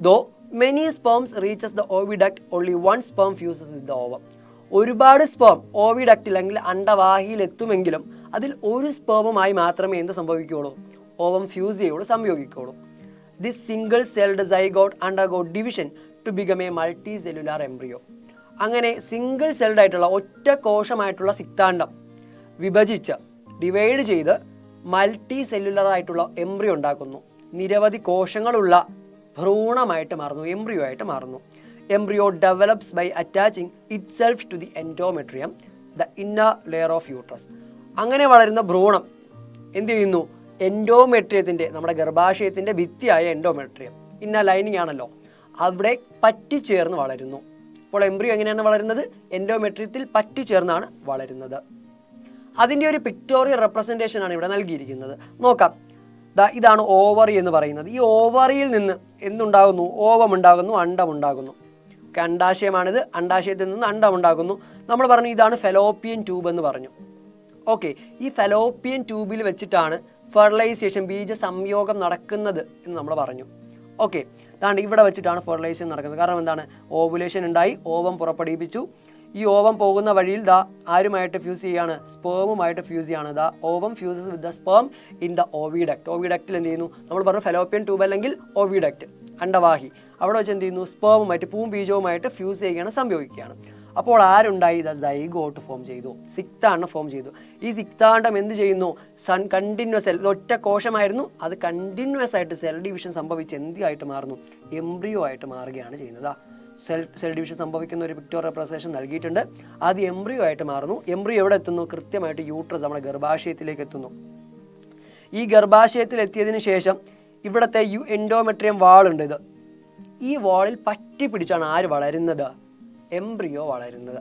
Though many sperms reaches the oviduct, only one sperm fuses with the ovum. ഒരുപാട് സ്പേം ഓവിഡക്റ്റിൽ അല്ലെങ്കിൽ അണ്ടവാഹിയിൽ എത്തുമെങ്കിലും അതിൽ ഒരു സ്പേമുമായി മാത്രമേ എന്ത് സംഭവിക്കുകയുള്ളൂ, ഓവം ഫ്യൂസ് ചെയ്യുള്ളൂ, സംയോഗിക്കുകയുള്ളൂ. This single celled zygote undergo division to become a multicellular embryo. അങ്ങനെ സിംഗിൾ സെൽഡ് ആയിട്ടുള്ള ഒറ്റ കോശമായിട്ടുള്ള സിക്താണ്ഡം വിഭജിച്ച് ഡിവൈഡ് ചെയ്ത് മൾട്ടി സെല്ലുലർ ആയിട്ടുള്ള എംബ്രിയോ ഉണ്ടാക്കുന്നു. നിരവധി കോശങ്ങളുള്ള ഭ്രൂണമായിട്ട് മാറുന്നു, എംബ്രിയോ ആയിട്ട് മാറുന്നു. Embryo develops by attaching itself to the endometrium, the inner layer of uterus. അങ്ങനെ വളരുന്ന ഭ്രൂണം എന്ത് ചെയ്യുന്നു, എൻഡോമെട്രിയത്തിൻ്റെ, നമ്മുടെ ഗർഭാശയത്തിൻ്റെ ഭിത്തിയായ എൻഡോമെട്രിയം, ഇന്നർ ലൈനിങ് ആണല്ലോ, അവിടെ പറ്റിച്ചേർന്ന് വളരുന്നു. അപ്പോൾ എംബ്രിയോ എങ്ങനെയാണ് വളരുന്നത്, എൻഡോമെട്രിയത്തിൽ പറ്റിച്ചേർന്നാണ് വളരുന്നത്. അതിൻ്റെ ഒരു പിക്ടോറിയൽ റെപ്രസെൻറ്റേഷൻ ആണ് ഇവിടെ നൽകിയിരിക്കുന്നത്. നോക്കാം, ഇതാണ് ഓവറി എന്ന് പറയുന്നത്. ഈ ഓവറിയിൽ നിന്ന് എന്തുണ്ടാകുന്നു, ഓവം ഉണ്ടാകുന്നു, അണ്ഡം ഉണ്ടാകുന്നു. അണ്ടാശയമാണിത്, അണ്ടാശയത്തിൽ നിന്ന് അണ്ഡം ഉണ്ടാകുന്നു. നമ്മൾ പറഞ്ഞു ഇതാണ് ഫെലോപ്പിയൻ ട്യൂബ് എന്ന് പറഞ്ഞു. ഓക്കെ, ഈ ഫെലോപ്പിയൻ ട്യൂബിൽ വെച്ചിട്ടാണ് ഫെർട്ടിലൈസേഷൻ, ബീജസംയോഗം നടക്കുന്നത് എന്ന് നമ്മൾ പറഞ്ഞു. ഓക്കെ, അതാണ് ഇവിടെ വെച്ചിട്ടാണ് ഫെർട്ടിലൈസേഷൻ നടക്കുന്നത്. കാരണം എന്താണ്, ഓവുലേഷൻ ഉണ്ടായി, ഓവം പുറപ്പെടുവിപ്പിച്ചു. ഈ ഓവം പോകുന്ന വഴിയിൽ ആരുമായിട്ട് ഫ്യൂസ് ചെയ്യാണ്, സ്പേമുമായിട്ട് ഫ്യൂസ് ചെയ്യാണ്. Ovum fuses with the sperm in the oviduct. ഓവിഡക്റ്റിൽ എന്ത് ചെയ്യുന്നു, നമ്മൾ പറഞ്ഞു ഫെലോപ്പിയൻ ട്യൂബ് അല്ലെങ്കിൽ ഓവിഡക്റ്റ്, അണ്ടവാഹി. അവിടെ വെച്ച് എന്ത് ചെയ്യുന്നു, സ്പേമുമായിട്ട്, പൂവും ബീജവുമായിട്ട് ഫ്യൂസ് ചെയ്യുകയാണ്, സംഭവിക്കുകയാണ്. അപ്പോൾ ആരുണ്ടായി, സൈഗോട്ട് ഫോം ചെയ്തു, സിക്താണ്ഡം ഫോം ചെയ്തു. ഈ സിക്താണ്ഡം എന്ത് ചെയ്യുന്നു, കണ്ടിന്യൂസ്, ഒറ്റ കോശമായിരുന്നു, അത് കണ്ടിന്യൂസ് ആയിട്ട് സെൽ ഡിവിഷൻ സംഭവിച്ച് എന്തായിട്ട് മാറുന്നു, എംബ്രിയോ ആയിട്ട് മാറുകയാണ് ചെയ്യുന്നത്. സെൽ ഡിവിഷൻ സംഭവിക്കുന്ന ഒരു പിക്ടോറിയൽ റെപ്രസെൻറ്റേഷൻ നൽകിയിട്ടുണ്ട്. അത് എംബ്രിയോ ആയിട്ട് മാറുന്നു. എംബ്രിയോ എവിടെ എത്തുന്നു, കൃത്യമായിട്ട് യൂട്രസ്, നമ്മുടെ ഗർഭാശയത്തിലേക്ക് എത്തുന്നു. ഈ ഗർഭാശയത്തിൽ എത്തിയതിന് ശേഷം ഇവിടുത്തെ എൻഡോമെട്രിയം വാളുണ്ട്, ഈ വാളിൽ പറ്റി പിടിച്ചാണ് ആര് വളരുന്നത്, എംബ്രിയോ വളരുന്നത്.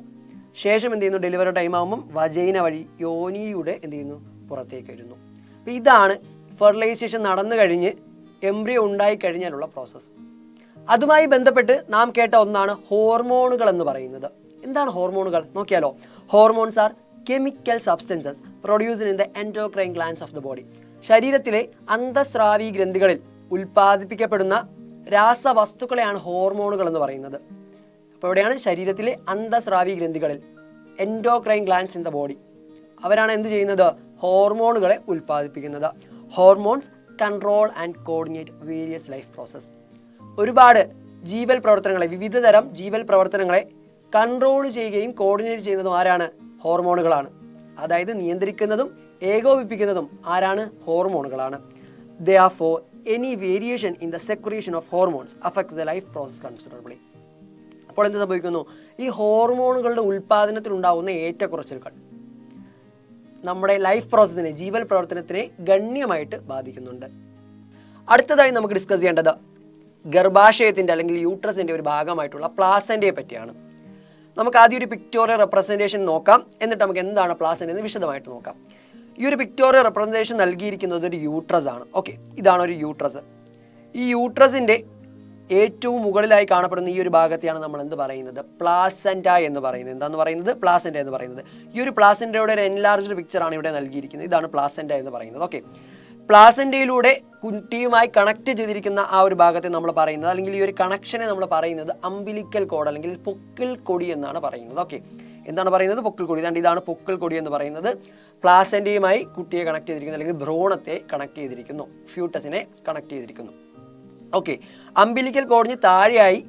ശേഷം എന്ത് ചെയ്യുന്നു, ഡെലിവറി ടൈം ആകുമ്പം വജൈന വഴി യോനിയുടെ എന്ത് ചെയ്യുന്നു, പുറത്തേക്ക് വരുന്നു. അപ്പോൾ ഇതാണ് ഫെർട്ടിലൈസേഷൻ നടന്നു കഴിഞ്ഞ് എംബ്രിയോ ഉണ്ടായി കഴിഞ്ഞാലുള്ള പ്രോസസ്സ്. അതുമായി ബന്ധപ്പെട്ട് നാം കേട്ട ഒന്നാണ് ഹോർമോണുകൾ എന്ന് പറയുന്നത്. എന്താണ് ഹോർമോണുകൾ നോക്കിയാലോ. Hormones are chemical substances produced in the endocrine glands of the body. ശരീരത്തിലെ അന്തസ്രാവി ഗ്രന്ഥികളിൽ ഉൽപ്പാദിപ്പിക്കപ്പെടുന്ന രാസവസ്തുക്കളെയാണ് ഹോർമോണുകൾ എന്ന് പറയുന്നത്. അപ്പോൾ എവിടെയാണ്, ശരീരത്തിലെ അന്തസ്രാവി ഗ്രന്ഥികളിൽ, endocrine glands in the body, അവരാണ് എന്ത് ചെയ്യുന്നത്, ഹോർമോണുകളെ ഉൽപ്പാദിപ്പിക്കുന്നത്. Hormones control and coordinate various life process. ഒരുപാട് ജീവൽ പ്രവർത്തനങ്ങളെ, വിവിധ തരം ജീവൽ പ്രവർത്തനങ്ങളെ കൺട്രോൾ ചെയ്യുകയും കോർഡിനേറ്റ് ചെയ്യുന്നതും ആരാണ്, ഹോർമോണുകളാണ്. അതായത് നിയന്ത്രിക്കുന്നതും ഏകോപിപ്പിക്കുന്നതും ആരാണ്, ഹോർമോണുകളാണ്. Therefore, any variation in the secretion of hormones affects the life process considerably. അപ്പോൾ എന്ത് സംഭവിക്കുന്നു, ഈ ഹോർമോണുകളുടെ ഉൽപ്പാദനത്തിൽ ഉണ്ടാകുന്ന ഏറ്റക്കുറച്ചിലുകൾ നമ്മുടെ ലൈഫ് പ്രോസസ്സിനെ, ജീവൽ പ്രവർത്തനത്തിനെ ഗണ്യമായിട്ട് ബാധിക്കുന്നുണ്ട്. അടുത്തതായി നമുക്ക് ഡിസ്കസ് ചെയ്യേണ്ടത് ഗർഭാശയത്തിൻ്റെ അല്ലെങ്കിൽ യൂട്രസിൻ്റെ ഒരു ഭാഗമായിട്ടുള്ള പ്ലാസൻ്റയെ പറ്റിയാണ്. നമുക്ക് ആദ്യം ഒരു പിക്ടോറിയൽ റെപ്രസെൻറ്റേഷൻ നോക്കാം, എന്നിട്ട് നമുക്ക് എന്താണ് പ്ലാസൻ്റ എന്ന് വിശദമായിട്ട് നോക്കാം. ഈ ഒരു പിക്ടോറിയൽ റെപ്രസെൻറ്റേഷൻ നൽകിയിരിക്കുന്നത് ഒരു യൂട്രസ് ആണ്. ഓക്കെ, ഇതാണ് ഒരു യൂട്രസ്. ഈ യൂട്രസിൻ്റെ ഏറ്റവും മുകളിലായി കാണപ്പെടുന്ന ഈ ഒരു ഭാഗത്തെയാണ് നമ്മൾ എന്ത് പറയുന്നത്, പ്ലാസൻ്റ എന്ന് പറയുന്നത്. എന്താന്ന് പറയുന്നത്, പ്ലാസൻ്റ എന്ന് പറയുന്നത്. ഈ ഒരു പ്ലാസൻ്റയുടെ ഒരു എൻലാർജ്ഡ് പിക്ചറാണ് ഇവിടെ നൽകിയിരിക്കുന്നത്. ഇതാണ് പ്ലാസൻ്റ എന്ന് പറയുന്നത്. ഓക്കെ, പ്ലാസൻ്റയിലൂടെ കുട്ടിയുമായി കണക്ട് ചെയ്തിരിക്കുന്ന ആ ഒരു ഭാഗത്തെ നമ്മൾ പറയുന്നത്, അല്ലെങ്കിൽ ഈ ഒരു കണക്ഷനെ നമ്മൾ പറയുന്നത് അംബിലിക്കൽ കോഡ് അല്ലെങ്കിൽ പൊക്കിൾ കൊടി എന്നാണ് പറയുന്നത്. ഓക്കെ, എന്താണ് പറയുന്നത്, പൊക്കിൾ കൊടി. ഇതാണ് പൊക്കിൾ കൊടി എന്ന് പറയുന്നത്. പ്ലാസൻ്റയുമായി കുട്ടിയെ കണക്ട് ചെയ്തിരിക്കുന്നു, അല്ലെങ്കിൽ ഭ്രൂണത്തെ കണക്ട് ചെയ്തിരിക്കുന്നു, ഫ്യൂട്ടസിനെ കണക്ട് ചെയ്തിരിക്കുന്നു. ഓക്കെ, അംബിലിക്കൽ കോഡിന് താഴെയായി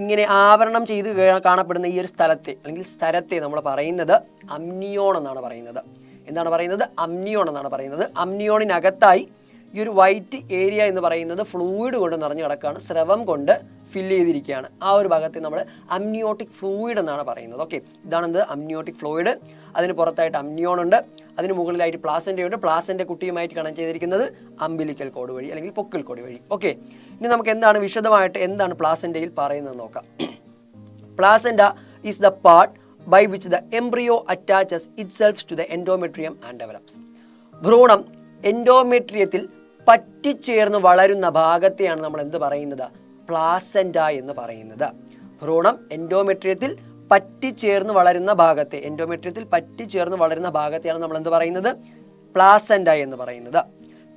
ഇങ്ങനെ ആവരണം ചെയ്ത് കാണപ്പെടുന്ന ഈ ഒരു സ്ഥലത്തെ അല്ലെങ്കിൽ സ്ഥലത്തെ നമ്മൾ പറയുന്നത് അമ്നിയോൺ എന്നാണ് പറയുന്നത്. എന്താണ് പറയുന്നത്, അമ്നിയോൺ എന്നാണ് പറയുന്നത്. അമ്നിയോണിനകത്തായി ഈ ഒരു വൈറ്റ് ഏരിയ എന്ന് പറയുന്നത് ഫ്ലൂയിഡ് കൊണ്ട് നിറഞ്ഞു കിടക്കുകയാണ്, സ്രവം കൊണ്ട് ഫില്ല് ചെയ്തിരിക്കുകയാണ്. ആ ഒരു ഭാഗത്തെ നമ്മൾ അമ്നിയോട്ടിക് ഫ്ലൂയിഡ് എന്നാണ് പറയുന്നത്. ഓക്കെ, ഇതാണെന്ത് അമ്നിയോട്ടിക് ഫ്ലൂയിഡ്. അതിന് പുറത്തായിട്ട് അമ്നിയോൺ ഉണ്ട്, അതിന് മുകളിലായിട്ട് പ്ലാസൻ്റയുണ്ട്. പ്ലാസൻ്റെ കുട്ടിയുമായിട്ട് കണക്ട് ചെയ്തിരിക്കുന്നത് അംബിലിക്കൽ കോഡ് വഴി അല്ലെങ്കിൽ പൊക്കിൾ കോഡ് വഴി. ഓക്കെ, ഇനി നമുക്ക് എന്താണ് വിശദമായിട്ട് എന്താണ് പ്ലാസൻ്റയിൽ പറയുന്നത് നോക്കാം. Placenta is the part by which the embryo attaches itself to the endometrium and develops. ഭ്രൂണം എൻഡോമെട്രിയത്തിൽ പറ്റിച്ചേർന്ന് വളരുന്ന ഭാഗത്തെയാണ് നമ്മൾ എന്ത് പറയുന്നത്? പ്ലാസെൻ്റ എന്ന് പറയുന്നത്. ഭ്രൂണം എൻഡോമെട്രിയത്തിൽ പറ്റിച്ചേർന്ന് വളരുന്ന ഭാഗത്തെ ഭാഗത്തെയാണ് നമ്മൾ എന്ത് പറയുന്നത്? പ്ലാസെൻ്റ എന്ന് പറയുന്നത്.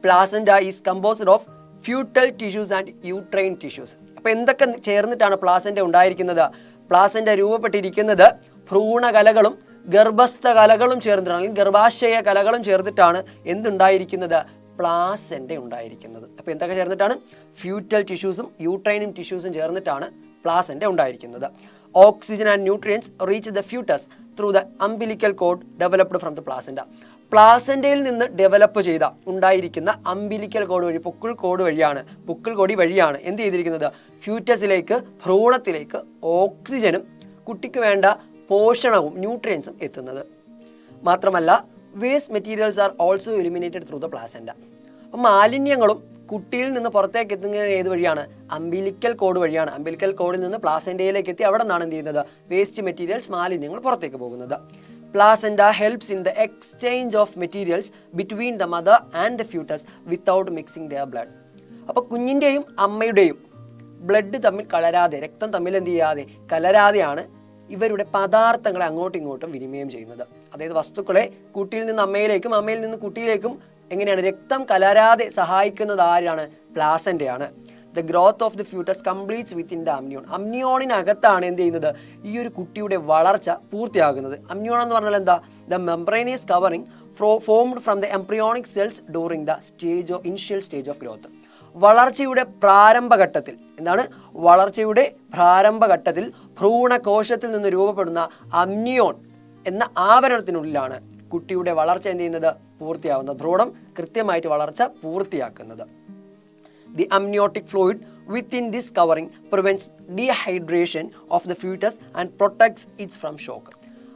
Placenta is composed of foetal tissues and uterine tissues. അപ്പോൾ എന്തൊക്കെ ചേർന്നിട്ടാണ് പ്ലാസെൻ്റ ഉണ്ടായിരിക്കുന്നത്? പ്ലാസെൻ്റ രൂപപ്പെട്ടിരിക്കുന്നത് ഭ്രൂണകലകളും ഗർഭസ്ഥ കലകളും ചേർന്നിട്ടാണ്, അല്ലെങ്കിൽ ഗർഭാശയ കലകളും ചേർന്നിട്ടാണ് എന്തുണ്ടായിരിക്കുന്നത്? പ്ലാസെൻ്റ ഉണ്ടായിരിക്കുന്നത്. അപ്പോൾ എന്തൊക്കെ ചേർന്നിട്ടാണ്? ഫ്യൂറ്റൽ ടിഷ്യൂസും യൂട്രൈനും ടിഷ്യൂസും ചേർന്നിട്ടാണ് പ്ലാസെൻ്റ ഉണ്ടായിരിക്കുന്നത്. Oxygen and nutrients reach the foetus through the umbilical cord developed from the placenta. പ്ലാസെൻ്റയിൽ നിന്ന് ഡെവലപ്പ് ചെയ്ത ഉണ്ടായിരിക്കുന്ന അംബിലിക്കൽ കോഡ് വഴി, പൊക്കിൾ കോഡ് വഴിയാണ് എന്ത് ചെയ്തിരിക്കുന്നത്? ഫ്യൂറ്റസിലേക്ക്, ഭ്രൂണത്തിലേക്ക് ഓക്സിജനും കുട്ടിക്ക് വേണ്ട പോഷണവും ന്യൂട്രിയൻസും എത്തുന്നത്. മാത്രമല്ല waste materials are also eliminated through the placenta. അപ്പം മാലിന്യങ്ങളും കുട്ടിയിൽ നിന്ന് പുറത്തേക്ക് എത്തുന്നത് ഏത് വഴിയാണ്? അംബിലിക്കൽ കോഡ് വഴിയാണ്. അംബിലിക്കൽ കോഡിൽ നിന്ന് പ്ലാസെൻ്റയിലേക്ക് എത്തി അവിടെ നിന്നാണ് എന്ത് ചെയ്യുന്നത്? വേസ്റ്റ് മെറ്റീരിയൽസ്, മാലിന്യങ്ങൾ പുറത്തേക്ക് പോകുന്നത്. Placenta helps in the exchange of materials between the mother and the foetus without mixing their blood. അപ്പോൾ കുഞ്ഞിൻ്റെയും അമ്മയുടെയും ബ്ലഡ് തമ്മിൽ കലരാതെ, രക്തം തമ്മിൽ എന്ത് ചെയ്യാതെ കലരാതെയാണ് ഇവരുടെ പദാർത്ഥങ്ങളെ അങ്ങോട്ടും ഇങ്ങോട്ടും വിനിമയം ചെയ്യുന്നത്. അതായത് വസ്തുക്കളെ കുട്ടിയിൽ നിന്ന് അമ്മയിലേക്കും, അമ്മയിൽ നിന്ന് കുട്ടിയിലേക്കും എങ്ങനെയാണ് രക്തം കലരാതെ സഹായിക്കുന്നത് ആരാണ്? പ്ലാസെൻ്റയാണ്. The growth of the foetus completes within the amnion. അമ്നിയോണിനകത്താണ് എന്ത് ചെയ്യുന്നത്? ഈ ഒരു കുട്ടിയുടെ വളർച്ച പൂർത്തിയാകുന്നത്. അമ്നിയോൺ എന്ന് പറഞ്ഞാൽ എന്താ? The membranous covering formed from the embryonic cells during the initial stage of growth. വളർച്ചയുടെ പ്രാരംഭഘട്ടത്തിൽ ഭ്രൂണകോശത്തിൽ നിന്ന് രൂപപ്പെടുന്ന അമ്നിയോൺ എന്ന ആവരണത്തിനുള്ളിലാണ് കുട്ടിയുടെ വളർച്ച എന്ത് ചെയ്യുന്നത്? പൂർത്തിയാവുന്നത്. ഭ്രൂണം കൃത്യമായിട്ട് വളർച്ച പൂർത്തിയാക്കുന്നത്. The amniotic fluid within this covering prevents dehydration of the fetus and protects it from shock.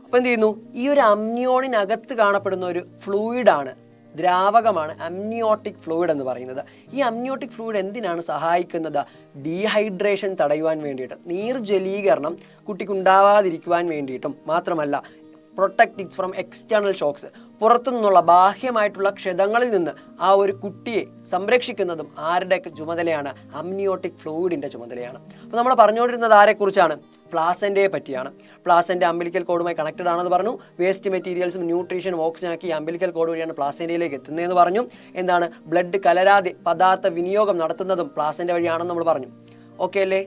അപ്പോൾ എന്ത് ചെയ്യുന്നു? ഈ ഒരു അമ്നിയോണിനകത്ത് കാണപ്പെടുന്ന ഒരു ഫ്ലൂയിഡാണ്, ദ്രാവകമാണ് അമ്നിയോട്ടിക് ഫ്ലൂയിഡ് എന്ന് പറയുന്നത്. ഈ അമ്നിയോട്ടിക് ഫ്ലൂയിഡ് എന്തിനാണ് സഹായിക്കുന്നത്? ഡീഹൈഡ്രേഷൻ തടയുവാൻ വേണ്ടിയിട്ട്, നീർജലീകരണം കുട്ടിക്ക് ഉണ്ടാവാതിരിക്കുവാൻ വേണ്ടിയിട്ടും മാത്രമല്ല protect its from external shocks, പുറത്തു നിന്നുള്ള ബാഹ്യമായിട്ടുള്ള ക്ഷതങ്ങളിൽ നിന്ന് ആ ഒരു കുട്ടിയെ സംരക്ഷിക്കുന്നതും ആരുടെയൊക്കെ ചുമതലയാണ്? അമ്നിയോട്ടിക് ഫ്ലൂയിഡിൻ്റെ ചുമതലയാണ്. അപ്പോൾ നമ്മൾ പറഞ്ഞുകൊണ്ടിരുന്നത് ആരെക്കുറിച്ചാണ്? പ്ലാസെൻ്റയെ പറ്റിയാണ്. പ്ലാസെൻ്റ അംബിലിക്കൽ കോഡുമായി കണക്റ്റഡ് ആണെന്ന് പറഞ്ഞു. വേസ്റ്റ് മെറ്റീരിയൽസും ന്യൂട്രീഷനും ഓക്സിജനൊക്കെ ഈ അംബിലിക്കൽ കോഡ് വഴിയാണ് പ്ലാസെൻ്റയിലേക്ക് എത്തുന്നതെന്ന് പറഞ്ഞു. എന്താണ്? ബ്ലഡ് കലരാതെ പദാർത്ഥ വിനിയോഗം നടത്തുന്നതും പ്ലാസെൻ്റ വഴിയാണെന്ന് നമ്മൾ പറഞ്ഞു. ഓക്കെ അല്ലേ?